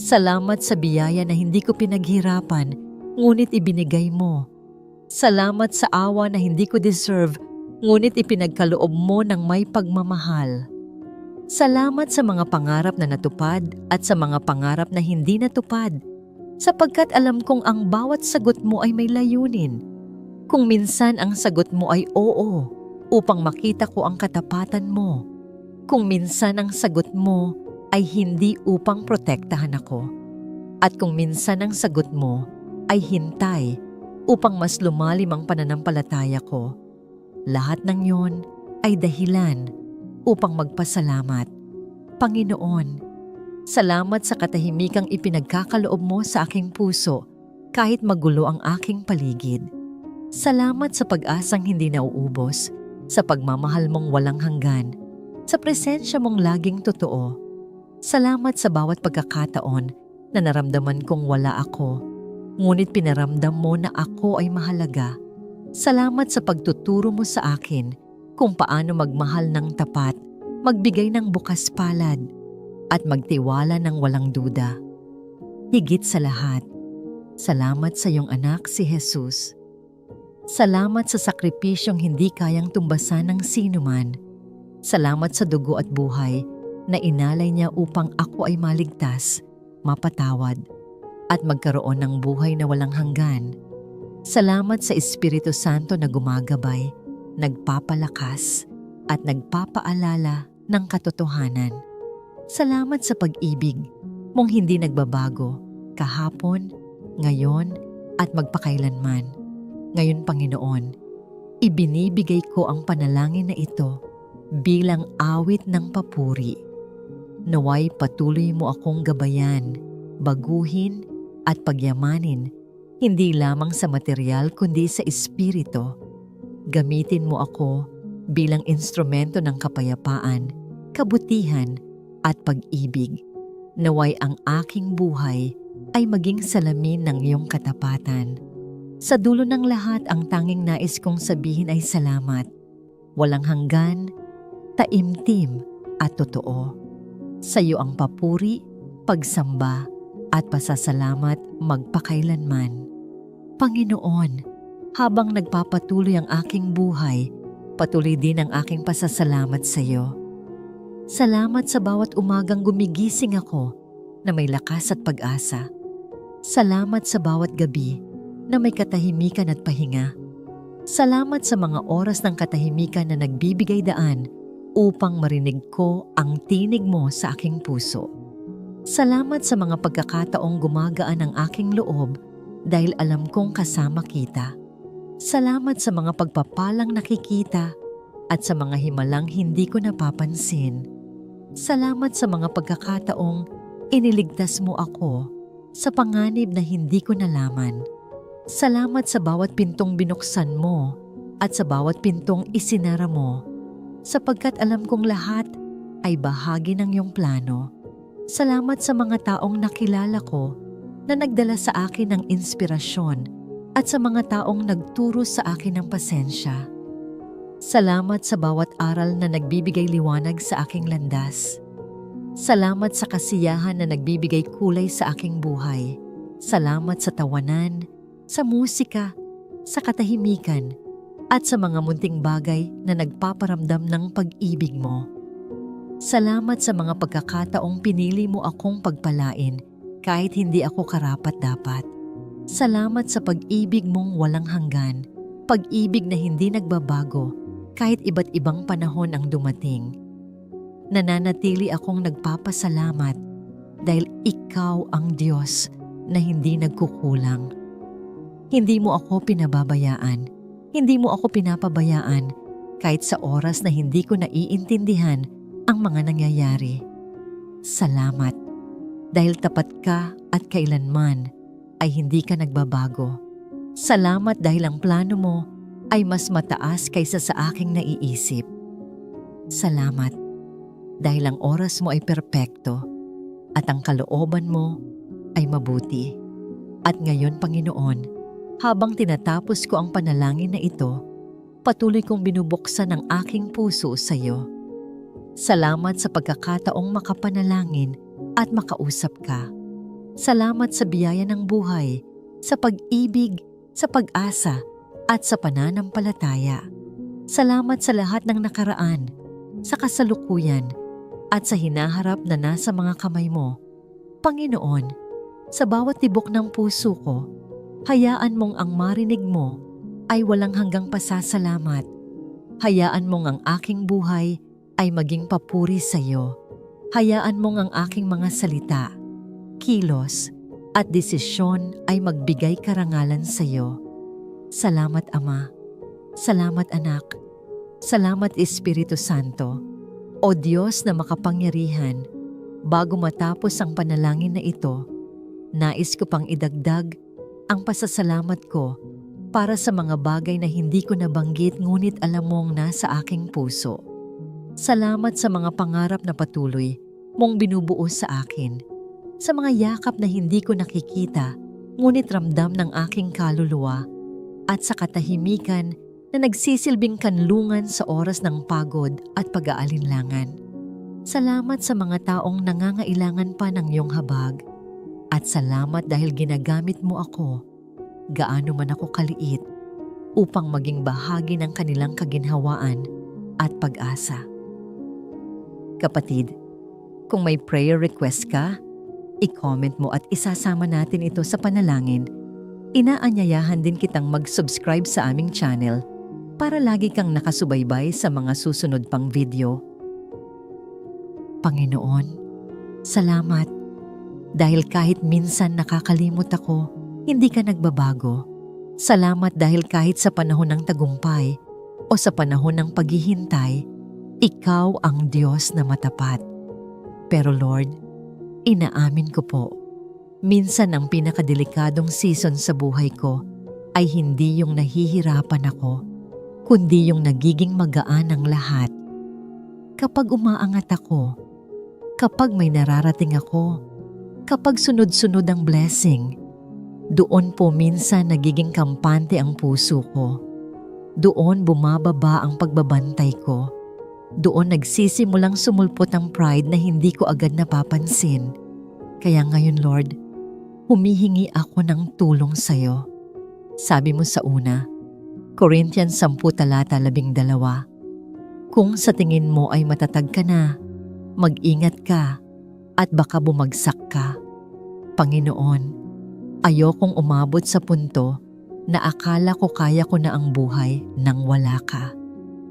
S1: Salamat sa biyaya na hindi ko pinaghirapan, ngunit ibinigay mo. Salamat sa awa na hindi ko deserve, ngunit ipinagkaloob mo ng may pagmamahal. Salamat sa mga pangarap na natupad at sa mga pangarap na hindi natupad, sapagkat alam kong ang bawat sagot mo ay may layunin. Kung minsan ang sagot mo ay oo, upang makita ko ang katapatan mo. Kung minsan ang sagot mo ay hindi upang protektahan ako. At kung minsan ang sagot mo ay hintay upang mas lumalim ang pananampalataya ko. Lahat ng yon ay dahilan upang magpasalamat. Panginoon, salamat sa katahimikang ipinagkakaloob mo sa aking puso kahit magulo ang aking paligid. Salamat sa pag-asang hindi nauubos, sa pagmamahal mong walang hanggan, sa presensya mong laging totoo. Salamat sa bawat pagkakataon na naramdaman kong wala ako, ngunit pinaramdam mo na ako ay mahalaga. Salamat sa pagtuturo mo sa akin kung paano magmahal ng tapat, magbigay ng bukas palad, at magtiwala ng walang duda. Higit sa lahat, salamat sa iyong anak si Jesus. Salamat sa sakripisyong hindi kayang tumbasan ng sinuman. Salamat sa dugo at buhay na inalay niya upang ako ay maligtas, mapatawad, at magkaroon ng buhay na walang hanggan. Salamat sa Espiritu Santo na gumagabay, nagpapalakas, at nagpapaalala ng katotohanan. Salamat sa pag-ibig mong hindi nagbabago, kahapon, ngayon, at magpakailanman. Ngayon, Panginoon, ibinibigay ko ang panalangin na ito bilang awit ng papuri. Naway patuloy mo akong gabayan, baguhin at pagyamanin, hindi lamang sa material kundi sa espiritu. Gamitin mo ako bilang instrumento ng kapayapaan, kabutihan at pag-ibig. Naway ang aking buhay ay maging salamin ng iyong katapatan. Sa dulo ng lahat, ang tanging nais kong sabihin ay salamat. Walang hanggan, taimtim at totoo. Sa iyo ang papuri, pagsamba at pasasalamat magpakailanman. Panginoon, habang nagpapatuloy ang aking buhay, patuloy din ang aking pasasalamat sa iyo. Salamat sa bawat umagang gumigising ako na may lakas at pag-asa. Salamat sa bawat gabi na may katahimikan at pahinga. Salamat sa mga oras ng katahimikan na nagbibigay daan upang marinig ko ang tinig mo sa aking puso. Salamat sa mga pagkakataong gumagaan ang aking loob dahil alam kong kasama kita. Salamat sa mga pagpapalang nakikita at sa mga himalang hindi ko napapansin. Salamat sa mga pagkakataong iniligtas mo ako sa panganib na hindi ko nalaman. Salamat sa bawat pintong binuksan mo at sa bawat pintong isinara mo, sapagkat alam kong lahat ay bahagi ng iyong plano. Salamat sa mga taong nakilala ko na nagdala sa akin ng inspirasyon at sa mga taong nagturo sa akin ng pasensya. Salamat sa bawat aral na nagbibigay liwanag sa aking landas. Salamat sa kasiyahan na nagbibigay kulay sa aking buhay. Salamat sa tawanan, sa musika, sa katahimikan, at sa mga munting bagay na nagpaparamdam ng pag-ibig mo. Salamat sa mga pagkakataong pinili mo akong pagpalain kahit hindi ako karapat-dapat. Salamat sa pag-ibig mong walang hanggan, pag-ibig na hindi nagbabago kahit iba't ibang panahon ang dumating. Nananatili akong nagpapasalamat dahil ikaw ang Diyos na hindi nagkukulang. Hindi mo ako pinababayaan, hindi mo ako pinapabayaan kahit sa oras na hindi ko naiintindihan ang mga nangyayari. Salamat dahil tapat ka at kailanman ay hindi ka nagbabago. Salamat dahil ang plano mo ay mas mataas kaysa sa aking naiisip. Salamat dahil ang oras mo ay perpekto at ang kalooban mo ay mabuti. At ngayon, Panginoon, habang tinatapos ko ang panalangin na ito, patuloy kong binubuksan ang aking puso sa iyo. Salamat sa pagkakataong makapanalangin at makausap ka. Salamat sa biyaya ng buhay, sa pag-ibig, sa pag-asa, at sa pananampalataya. Salamat sa lahat ng nakaraan, sa kasalukuyan, at sa hinaharap na nasa mga kamay mo. Panginoon, sa bawat tibok ng puso ko, hayaan mong ang marinig mo ay walang hanggang pasasalamat. Hayaan mong ang aking buhay ay maging papuri sa iyo. Hayaan mong ang aking mga salita, kilos, at desisyon ay magbigay karangalan sa iyo. Salamat Ama. Salamat Anak. Salamat Espiritu Santo. O Diyos na makapangyarihan, bago matapos ang panalangin na ito, nais ko pang idagdag ang pasasalamat ko para sa mga bagay na hindi ko nabanggit ngunit alam mong nasa aking puso. Salamat sa mga pangarap na patuloy mong binubuo sa akin, sa mga yakap na hindi ko nakikita ngunit ramdam ng aking kaluluwa, at sa katahimikan na nagsisilbing kanlungan sa oras ng pagod at pag-aalinlangan. Salamat sa mga taong nangangailangan pa ng iyong habag, at salamat dahil ginagamit mo ako, gaano man ako kaliit, upang maging bahagi ng kanilang kaginhawaan at pag-asa. Kapatid, kung may prayer request ka, i-comment mo at isasama natin ito sa panalangin. Inaanyayahan din kitang mag-subscribe sa aming channel para lagi kang nakasubaybay sa mga susunod pang video. Panginoon, salamat dahil kahit minsan nakakalimot ako, hindi ka nagbabago. Salamat dahil kahit sa panahon ng tagumpay o sa panahon ng paghihintay, ikaw ang Diyos na matapat. Pero Lord, inaamin ko po, minsan ang pinakadelikadong season sa buhay ko ay hindi yung nahihirapan ako, kundi yung nagiging magaan ang lahat. Kapag umaangat ako, kapag may nararating ako, kapag sunod-sunod ang blessing, doon po minsan nagiging kampante ang puso ko. Doon bumababa ang pagbabantay ko. Doon nagsisimulang sumulpot ang pride na hindi ko agad napapansin. Kaya ngayon Lord, humihingi ako ng tulong sa iyo. Sabi mo sa una, Corinthians 10:12, kung sa tingin mo ay matatag ka na, mag-ingat ka at baka bumagsak ka. Panginoon, ayokong umabot sa punto na akala ko kaya ko na ang buhay nang wala ka.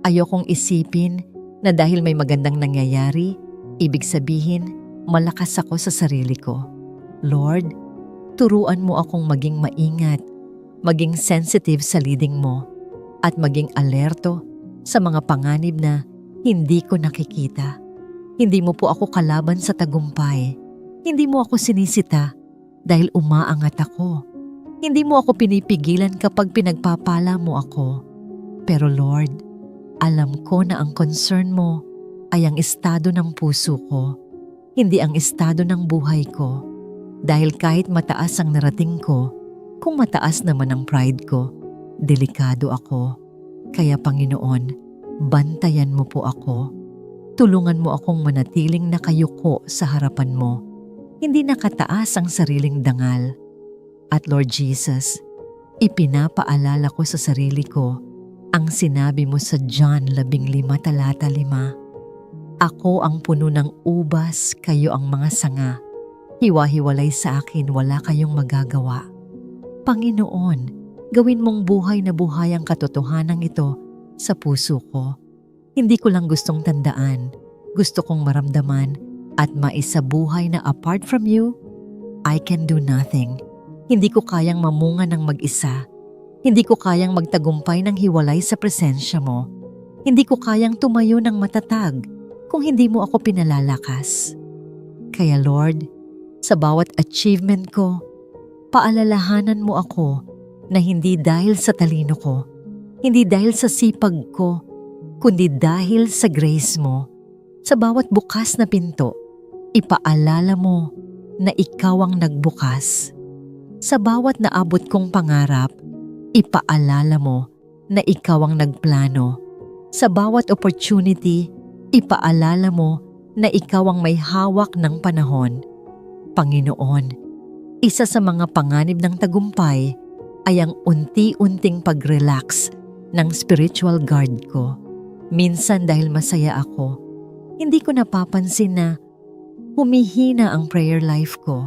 S1: Ayokong isipin na dahil may magandang nangyayari, ibig sabihin, malakas ako sa sarili ko. Lord, turuan mo akong maging maingat, maging sensitive sa leading mo, at maging alerto sa mga panganib na hindi ko nakikita. Hindi mo po ako kalaban sa tagumpay. Hindi mo ako sinisita dahil umaangat ako. Hindi mo ako pinipigilan kapag pinagpapala mo ako. Pero Lord, alam ko na ang concern mo ay ang estado ng puso ko, hindi ang estado ng buhay ko. Dahil kahit mataas ang narating ko, kung mataas naman ang pride ko, delikado ako. Kaya Panginoon, bantayan mo po ako. Tulungan mo akong manatiling nakayuko sa harapan mo, hindi nakataas ang sariling dangal. At Lord Jesus, ipinapaalala ko sa sarili ko ang sinabi mo sa John 15:5. Ako ang puno ng ubas, kayo ang mga sanga. Hiwa-hiwalay sa akin, wala kayong magagawa. Panginoon, gawin mong buhay na buhay ang katotohanan ito sa puso ko. Hindi ko lang gustong tandaan, gusto kong maramdaman at maisabuhay na apart from you, I can do nothing. Hindi ko kayang mamunga ng mag-isa. Hindi ko kayang magtagumpay ng hiwalay sa presensya mo. Hindi ko kayang tumayo ng matatag kung hindi mo ako pinalalakas. Kaya Lord, sa bawat achievement ko, paalalahanan mo ako na hindi dahil sa talino ko, hindi dahil sa sipag ko, kundi dahil sa grace mo. Sa bawat bukas na pinto, ipaalala mo na ikaw ang nagbukas. Sa bawat naabot kong pangarap, ipaalala mo na ikaw ang nagplano. Sa bawat opportunity, ipaalala mo na ikaw ang may hawak ng panahon. Panginoon, isa sa mga panganib ng tagumpay ay ang unti-unting pag-relax ng spiritual guard ko. Minsan dahil masaya ako, hindi ko napapansin na humihina ang prayer life ko.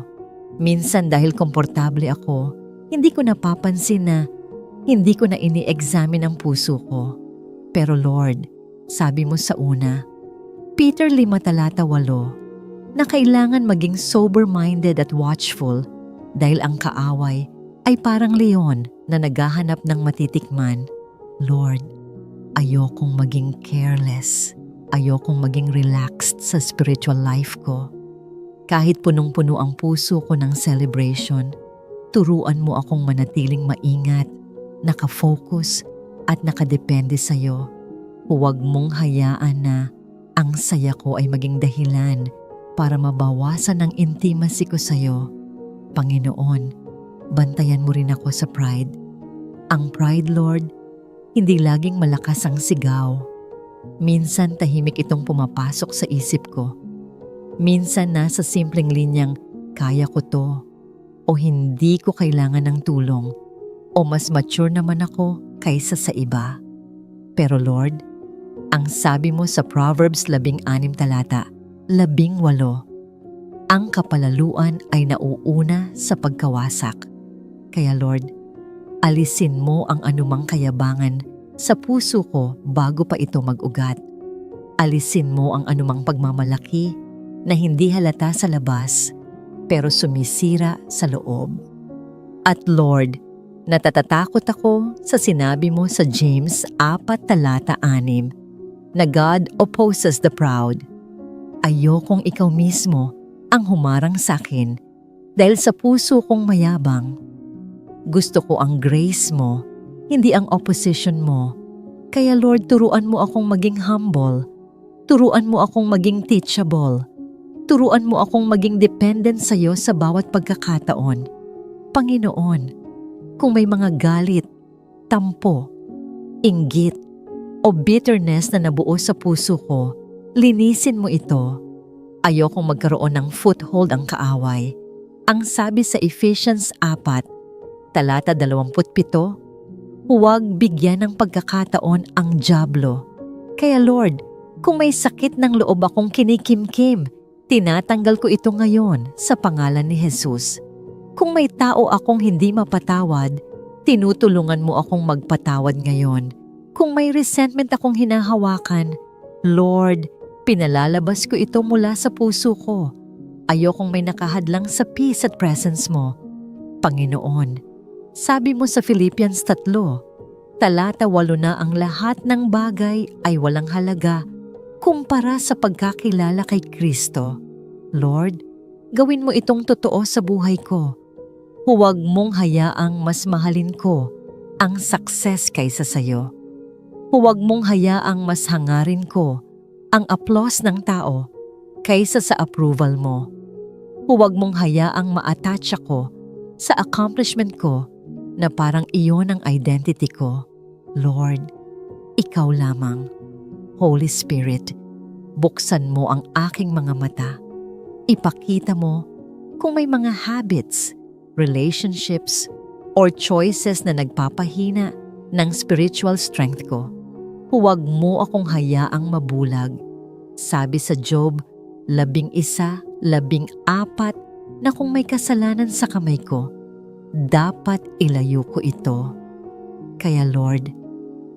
S1: Minsan dahil komportable ako, hindi ko napapansin na hindi ko na ini-examine ang puso ko. Pero Lord, sabi mo sa una, Peter 5:8, na kailangan maging sober-minded at watchful dahil ang kaaway ay parang leon na naghahanap ng matitikman. Lord, ayokong maging careless. Ayokong maging relaxed sa spiritual life ko. Kahit punong-puno ang puso ko ng celebration, turuan mo akong manatiling maingat, nakafocus at nakadepende sa iyo. Huwag mong hayaan na ang saya ko ay maging dahilan para mabawasan ang intimacy ko sa iyo. Panginoon, bantayan mo rin ako sa pride. Ang pride, Lord, hindi laging malakas ang sigaw. Minsan tahimik itong pumapasok sa isip ko. Minsan nasa simpleng linyang, kaya ko to, o hindi ko kailangan ng tulong, o mas mature naman ako kaysa sa iba. Pero Lord, ang sabi mo sa Proverbs 16:18, ang kapalaluan ay nauuna sa pagkawasak. Kaya Lord, alisin mo ang anumang kayabangan sa puso ko bago pa ito mag-ugat. Alisin mo ang anumang pagmamalaki na hindi halata sa labas pero sumisira sa loob. At Lord, natatatakot ako sa sinabi mo sa James 4:6 na God opposes the proud. Ayokong ikaw mismo ang humarang sa akin dahil sa puso kong mayabang. Gusto ko ang grace mo, hindi ang opposition mo. Kaya Lord, turuan mo akong maging humble. Turuan mo akong maging teachable. Turuan mo akong maging dependent sa iyo sa bawat pagkakataon. Panginoon, kung may mga galit, tampo, inggit, o bitterness na nabuo sa puso ko, linisin mo ito. Ayokong magkaroon ng foothold ang kaaway. Ang sabi sa Ephesians 4:27, huwag bigyan ng pagkakataon ang dyablo. Kaya Lord, kung may sakit ng loob akong kinikimkim, tinatanggal ko ito ngayon sa pangalan ni Jesus. Kung may tao akong hindi mapatawad, tinutulungan mo akong magpatawad ngayon. Kung may resentment akong hinahawakan, Lord, pinalalabas ko ito mula sa puso ko. Ayokong may nakahadlang sa peace at presence mo. Panginoon, sabi mo sa Philippians 3:8 na ang lahat ng bagay ay walang halaga kumpara sa pagkakilala kay Kristo. Lord, gawin mo itong totoo sa buhay ko. Huwag mong hayaang mas mahalin ko ang success kaysa sa iyo. Huwag mong hayaang mas hangarin ko ang applause ng tao kaysa sa approval mo. Huwag mong hayaang ma-attach ako sa accomplishment ko na parang iyon ang identity ko. Lord, ikaw lamang. Holy Spirit, buksan mo ang aking mga mata. Ipakita mo kung may mga habits, relationships, or choices na nagpapahina ng spiritual strength ko. Huwag mo akong hayaang mabulag. Sabi sa Job 11:14 na kung may kasalanan sa kamay ko, dapat ilayo ko ito. Kaya Lord,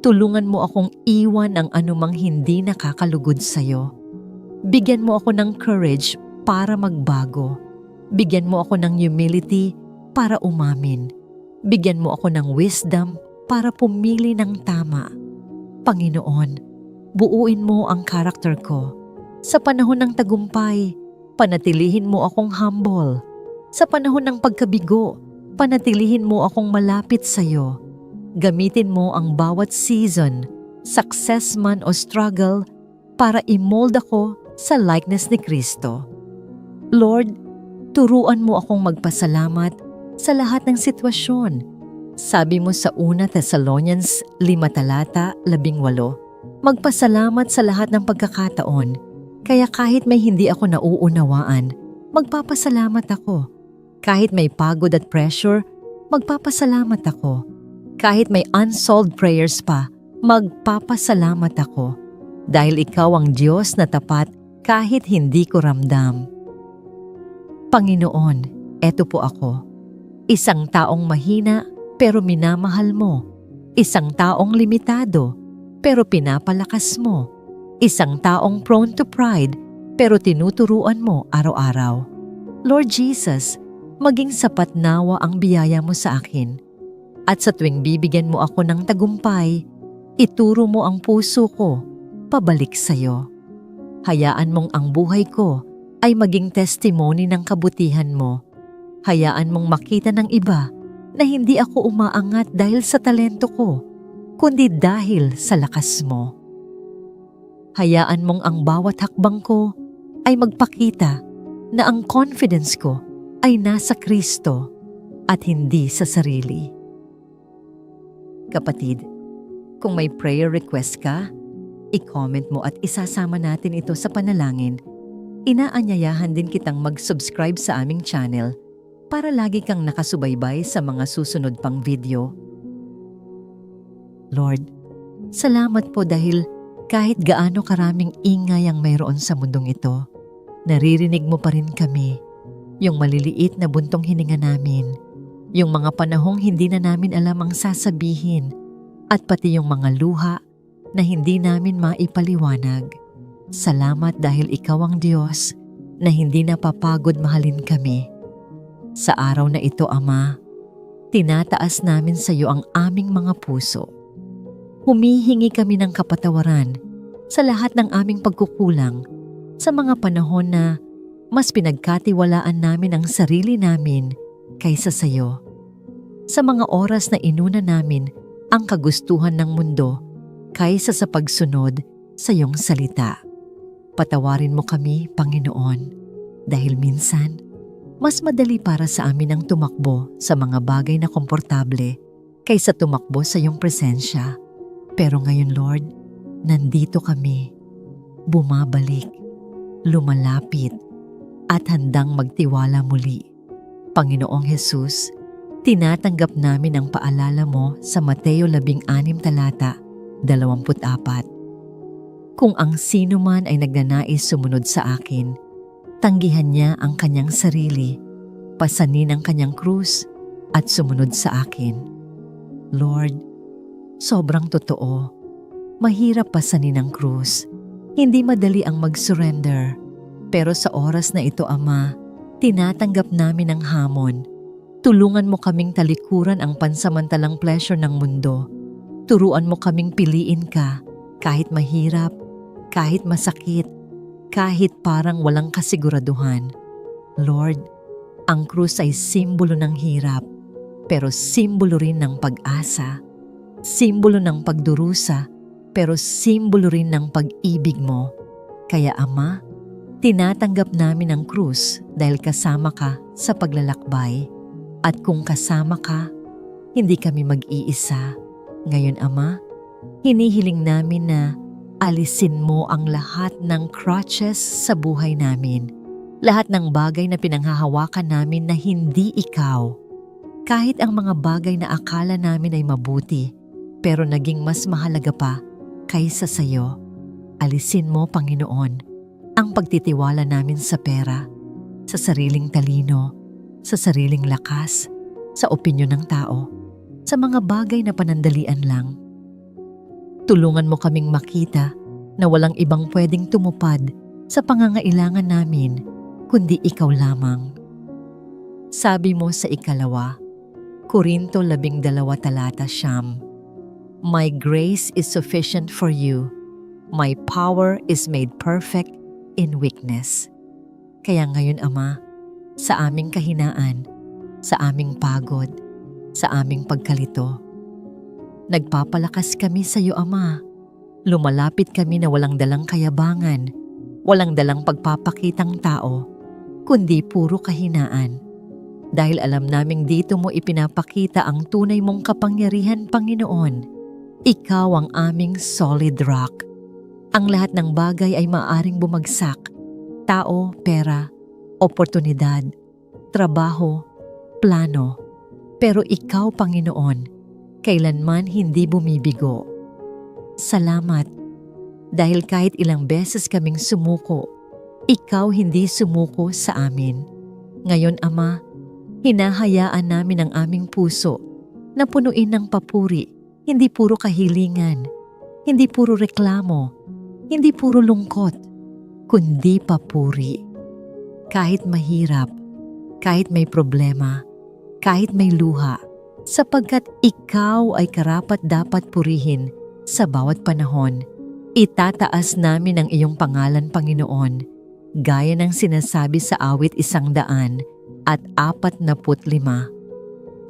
S1: tulungan mo akong iwan ang anumang hindi nakakalugod sa iyo. Bigyan mo ako ng courage para magbago. Bigyan mo ako ng humility para umamin. Bigyan mo ako ng wisdom para pumili ng tama. Panginoon, buuin mo ang karakter ko. Sa panahon ng tagumpay, panatilihin mo akong humble. Sa panahon ng pagkabigo, panatilihin mo akong malapit sa iyo. Gamitin mo ang bawat season, success man o struggle, para i-mold ako sa likeness ni Kristo. Lord, turuan mo akong magpasalamat sa lahat ng sitwasyon. Sabi mo sa 1 Thessalonians 5:18, magpasalamat sa lahat ng pagkakataon. Kaya kahit may hindi ako nauunawaan, magpapasalamat ako. Kahit may pagod at pressure, magpapasalamat ako. Kahit may unsolved prayers pa, magpapasalamat ako. Dahil ikaw ang Diyos na tapat kahit hindi ko ramdam. Panginoon, eto po ako. Isang taong mahina pero minamahal mo. Isang taong limitado pero pinapalakas mo. Isang taong prone to pride pero tinuturuan mo araw-araw. Lord Jesus, maging sapat nawa ang biyaya mo sa akin. At sa tuwing bibigyan mo ako ng tagumpay, ituro mo ang puso ko pabalik sa iyo. Hayaan mong ang buhay ko ay maging testimony ng kabutihan mo. Hayaan mong makita ng iba na hindi ako umaangat dahil sa talento ko, kundi dahil sa lakas mo. Hayaan mong ang bawat hakbang ko ay magpakita na ang confidence ko ay nasa Kristo at hindi sa sarili. Kapatid, kung may prayer request ka, i-comment mo at isasama natin ito sa panalangin. Inaanyayahan din kitang mag-subscribe sa aming channel para lagi kang nakasubaybay sa mga susunod pang video. Lord, salamat po dahil kahit gaano karaming ingay ang mayroon sa mundong ito, naririnig mo pa rin kami, yung maliliit na buntong hininga namin, yung mga panahong hindi na namin alam ang sasabihin, at pati yung mga luha na hindi namin maipaliwanag. Salamat dahil ikaw ang Diyos na hindi napapagod mahalin kami. Sa araw na ito, Ama, tinataas namin sa iyo ang aming mga puso. Humihingi kami ng kapatawaran sa lahat ng aming pagkukulang sa mga panahon na mas pinagkatiwalaan namin ang sarili namin kaysa sa iyo. Sa mga oras na inuna namin ang kagustuhan ng mundo kaysa sa pagsunod sa iyong salita. Patawarin mo kami, Panginoon, dahil minsan, mas madali para sa amin ang tumakbo sa mga bagay na komportable kaysa tumakbo sa iyong presensya. Pero ngayon, Lord, nandito kami, bumabalik, lumalapit, at handang magtiwala muli. Panginoong Jesus, tinatanggap namin ang paalala mo sa Mateo 16 talata 24. Kung ang sino man ay nagnanais sumunod sa akin, tanggihan niya ang kanyang sarili, pasanin ang kanyang krus, at sumunod sa akin. Lord, sobrang totoo. Mahirap pasanin ang krus. Hindi madali ang mag-surrender. Pero sa oras na ito, Ama, tinatanggap namin ang hamon. Tulungan mo kaming talikuran ang pansamantalang pleasure ng mundo. Turuan mo kaming piliin ka kahit mahirap, kahit masakit, kahit parang walang kasiguraduhan. Lord, ang krus ay simbolo ng hirap, pero simbolo rin ng pag-asa. Simbolo ng pagdurusa, pero simbolo rin ng pag-ibig mo. Kaya Ama, tinatanggap namin ang krus dahil kasama ka sa paglalakbay. At kung kasama ka, hindi kami mag-iisa. Ngayon, Ama, hinihiling namin na alisin mo ang lahat ng crutches sa buhay namin. Lahat ng bagay na pinanghahawakan namin na hindi ikaw. Kahit ang mga bagay na akala namin ay mabuti, pero naging mas mahalaga pa kaysa sa iyo. Alisin mo, Panginoon, ang pagtitiwala namin sa pera, sa sariling talino, sa sariling lakas, sa opinyon ng tao, sa mga bagay na panandalian lang. Tulungan mo kaming makita na walang ibang pwedeng tumupad sa pangangailangan namin kundi ikaw lamang. Sabi mo sa 2 Korinto 12 talata 9, My grace is sufficient for you. My power is made perfect in weakness. Kaya ngayon, Ama, sa aming kahinaan, sa aming pagod, sa aming pagkalito, nagpapalakas kami sa iyo, Ama. Lumalapit kami na walang dalang kayabangan, walang dalang pagpapakitang tao, kundi puro kahinaan. Dahil alam naming dito mo ipinapakita ang tunay mong kapangyarihan, Panginoon. Ikaw ang aming solid rock. Ang lahat ng bagay ay maaaring bumagsak. Tao, pera, oportunidad, trabaho, plano. Pero ikaw, Panginoon, kailanman hindi bumibigo. Salamat dahil kahit ilang beses kaming sumuko, ikaw hindi sumuko sa amin. Ngayon, Ama, hinahayaan namin ang aming puso na punuin ng papuri, hindi puro kahilingan, hindi puro reklamo, hindi puro lungkot, kundi papuri. Kahit mahirap, kahit may problema, kahit may luha, sapagkat ikaw ay karapat-dapat purihin sa bawat panahon. Itataas namin ang iyong pangalan, Panginoon, gaya ng sinasabi sa awit 145.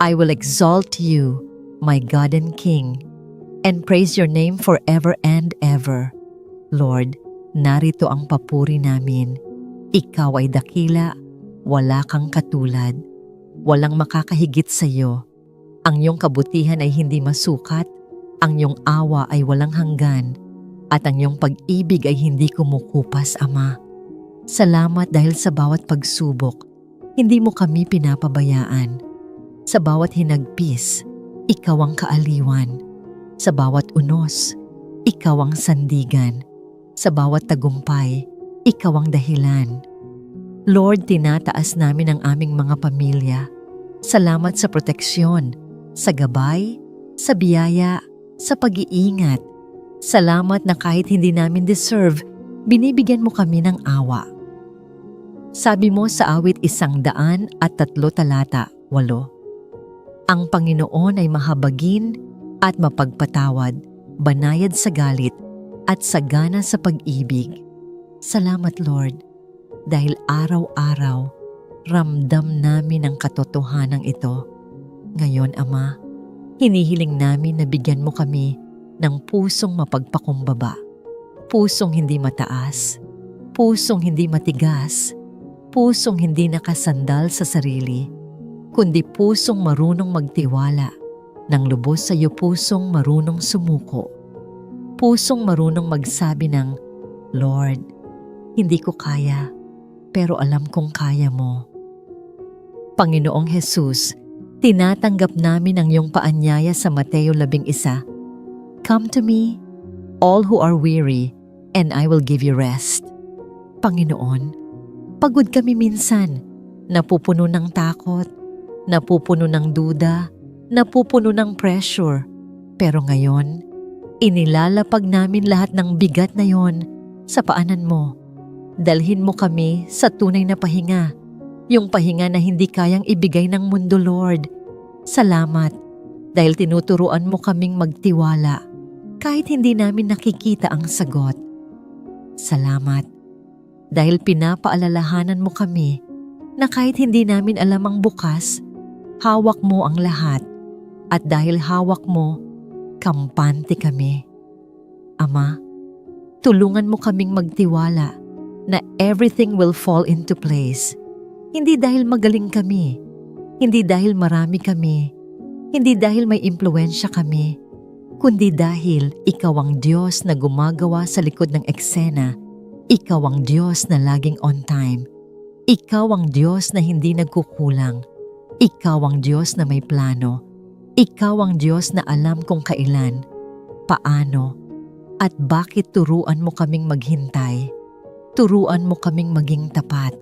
S1: I will exalt you, my God and King, and praise your name forever and ever. Lord, narito ang papuri namin. Ikaw ay dakila, wala kang katulad. Walang makakahigit sa iyo. Ang iyong kabutihan ay hindi masukat, ang iyong awa ay walang hanggan, at ang iyong pag-ibig ay hindi kumukupas, Ama. Salamat dahil sa bawat pagsubok, hindi mo kami pinapabayaan. Sa bawat hinagpis, ikaw ang kaaliwan. Sa bawat unos, ikaw ang sandigan. Sa bawat tagumpay, ikaw ang dahilan. Lord, tinataas namin ang aming mga pamilya. Salamat sa proteksyon, sa gabay, sa biyaya, sa pag-iingat. Salamat na kahit hindi namin deserve, binibigyan mo kami ng awa. Sabi mo sa awit 103:8, ang Panginoon ay mahabagin at mapagpatawad, banayad sa galit at sagana sa pag-ibig. Salamat, Lord, dahil araw-araw ramdam namin ang katotohanan ito. Ngayon, Ama, hinihiling namin na bigyan mo kami ng pusong mapagpakumbaba, pusong hindi mataas, pusong hindi matigas, pusong hindi nakasandal sa sarili, kundi pusong marunong magtiwala, ng lubos sa iyo pusong marunong sumuko, pusong marunong magsabi ng, Lord, hindi ko kaya, pero alam kong kaya mo. Panginoong Jesus, tinatanggap namin ang iyong paanyaya sa Mateo 11. Come to me, all who are weary, and I will give you rest. Panginoon, pagod kami minsan, napupuno ng takot, napupuno ng duda, napupuno ng pressure. Pero ngayon, inilalapag namin lahat ng bigat na yon sa paanan mo. Dalhin mo kami sa tunay na pahinga, yung pahinga na hindi kayang ibigay ng mundo, Lord. Salamat dahil tinuturuan mo kaming magtiwala kahit hindi namin nakikita ang sagot. Salamat dahil pinapaalalahanan mo kami na kahit hindi namin alam ang bukas, hawak mo ang lahat, at dahil hawak mo, kampante kami. Ama, tulungan mo kaming magtiwala na everything will fall into place. Hindi dahil magaling kami, hindi dahil marami kami, hindi dahil may impluwensya kami, kundi dahil ikaw ang Diyos na gumagawa sa likod ng eksena. Ikaw ang Diyos na laging on time. Ikaw ang Diyos na hindi nagkukulang. Ikaw ang Diyos na may plano. Ikaw ang Diyos na alam kung kailan, paano, at bakit. Turuan mo kaming maghintay. Turuan mo kaming maging tapat.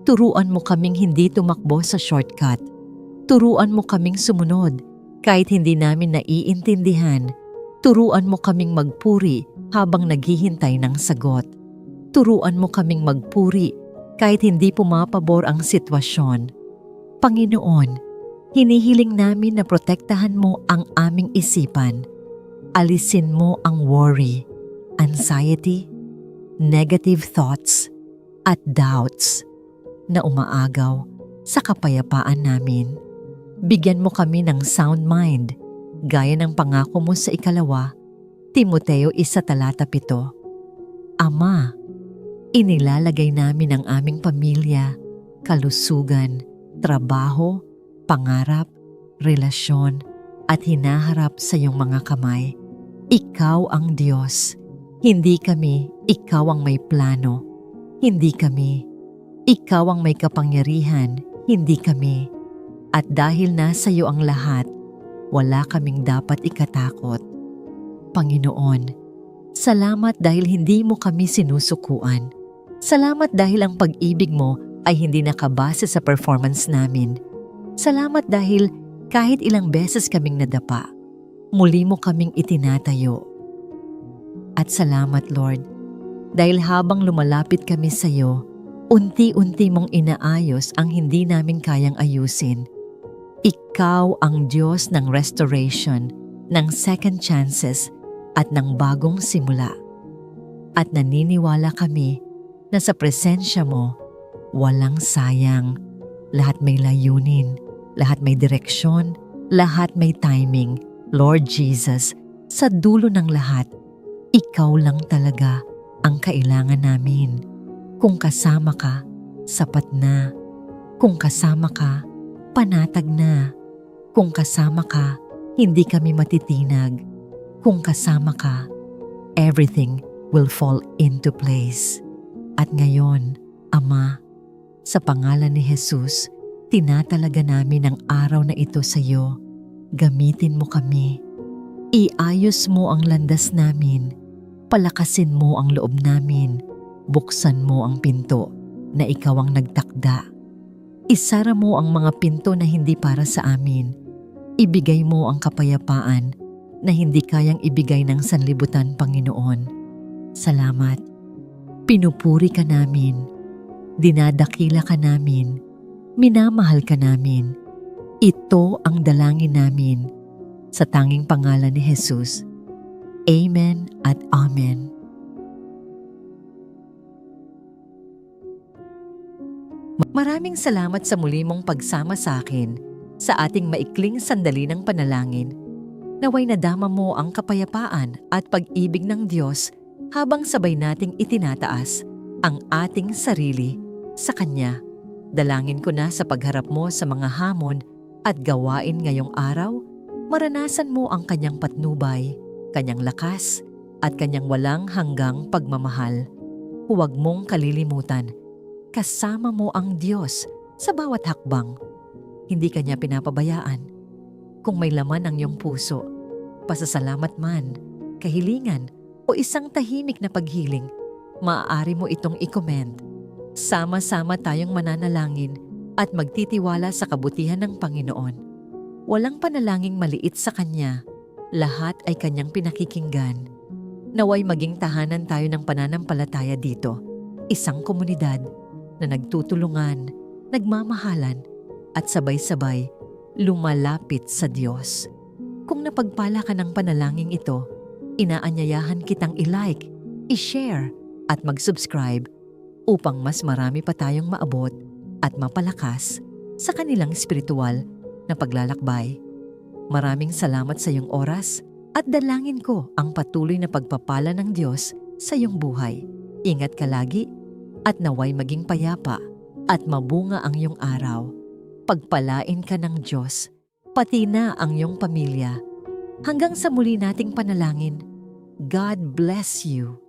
S1: Turuan mo kaming hindi tumakbo sa shortcut. Turuan mo kaming sumunod kahit hindi namin naiintindihan. Turuan mo kaming magpuri habang naghihintay ng sagot. Turuan mo kaming magpuri kahit hindi pumapabor ang sitwasyon. Panginoon, hinihiling namin na protektahan mo ang aming isipan. Alisin mo ang worry, anxiety, negative thoughts, at doubts na umaagaw sa kapayapaan namin. Bigyan mo kami ng sound mind, gaya ng pangako mo sa 2 Timoteo 1:7. Ama, inilalagay namin ang aming pamilya, kalusugan, trabaho, pangarap, relasyon, at hinaharap sa iyong mga kamay. Ikaw ang Diyos, hindi kami. Ikaw ang may plano, hindi kami. Ikaw ang may kapangyarihan, hindi kami. At dahil nasa iyo ang lahat, wala kaming dapat ikatakot. Panginoon, salamat dahil hindi mo kami sinusukuan. Salamat dahil ang pag-ibig mo ay hindi nakabase sa performance namin. Salamat dahil kahit ilang beses kaming nadapa, muli mo kaming itinatayo. At salamat Lord, dahil habang lumalapit kami sa iyo, unti-unti mong inaayos ang hindi namin kayang ayusin. Ikaw ang Diyos ng restoration, ng second chances at ng bagong simula. At naniniwala kami na sa presensya mo, walang sayang. Lahat may layunin, lahat may direksyon, lahat may timing. Lord Jesus, sa dulo ng lahat, ikaw lang talaga ang kailangan namin. Kung kasama ka, sapat na. Kung kasama ka, panatag na. Kung kasama ka, hindi kami matitinag. Kung kasama ka, everything will fall into place. At ngayon, Ama, sa pangalan ni Jesus, tinatalaga namin ang araw na ito sa iyo. Gamitin mo kami. Iayos mo ang landas namin. Palakasin mo ang loob namin. Buksan mo ang pinto na ikaw ang nagtakda. Isara mo ang mga pinto na hindi para sa amin. Ibigay mo ang kapayapaan na hindi kayang ibigay ng sanlibutan, Panginoon. Salamat. Pinupuri ka namin. Dinadakila ka namin. Minamahal ka namin. Ito ang dalangin namin. Sa tanging pangalan ni Jesus. Amen at Amen. Maraming salamat sa muli mong pagsama sa akin sa ating maikling sandali ng panalangin. Naway nadama mo ang kapayapaan at pag-ibig ng Diyos habang sabay nating itinataas ang ating sarili sa Kanya. Dalangin ko na sa pagharap mo sa mga hamon at gawain ngayong araw, maranasan mo ang Kanyang patnubay, Kanyang lakas at Kanyang walang hanggang pagmamahal. Huwag mong kalilimutan, kasama mo ang Diyos sa bawat hakbang. Hindi Kanya pinapabayaan. Kung may laman ang iyong puso, pasasalamat man, kahilingan o isang tahimik na paghiling, maaari mo itong i-comment. Sama-sama tayong mananalangin at magtitiwala sa kabutihan ng Panginoon. Walang panalangin maliit sa Kanya. Lahat ay Kanyang pinakikinggan. Naway maging tahanan tayo ng pananampalataya dito. Isang komunidad na nagtutulungan, nagmamahalan, at sabay-sabay lumalapit sa Diyos. Kung napagpala ka ng panalangin ito, inaanyayahan kitang i-like, i-share, at mag-subscribe upang mas marami pa tayong maabot at mapalakas sa kanilang spiritual na paglalakbay. Maraming salamat sa iyong oras at dalangin ko ang patuloy na pagpapala ng Diyos sa iyong buhay. Ingat ka lagi at naway maging payapa at mabunga ang iyong araw. Pagpalain ka ng Diyos, pati na ang iyong pamilya. Hanggang sa muli nating panalangin, God bless you.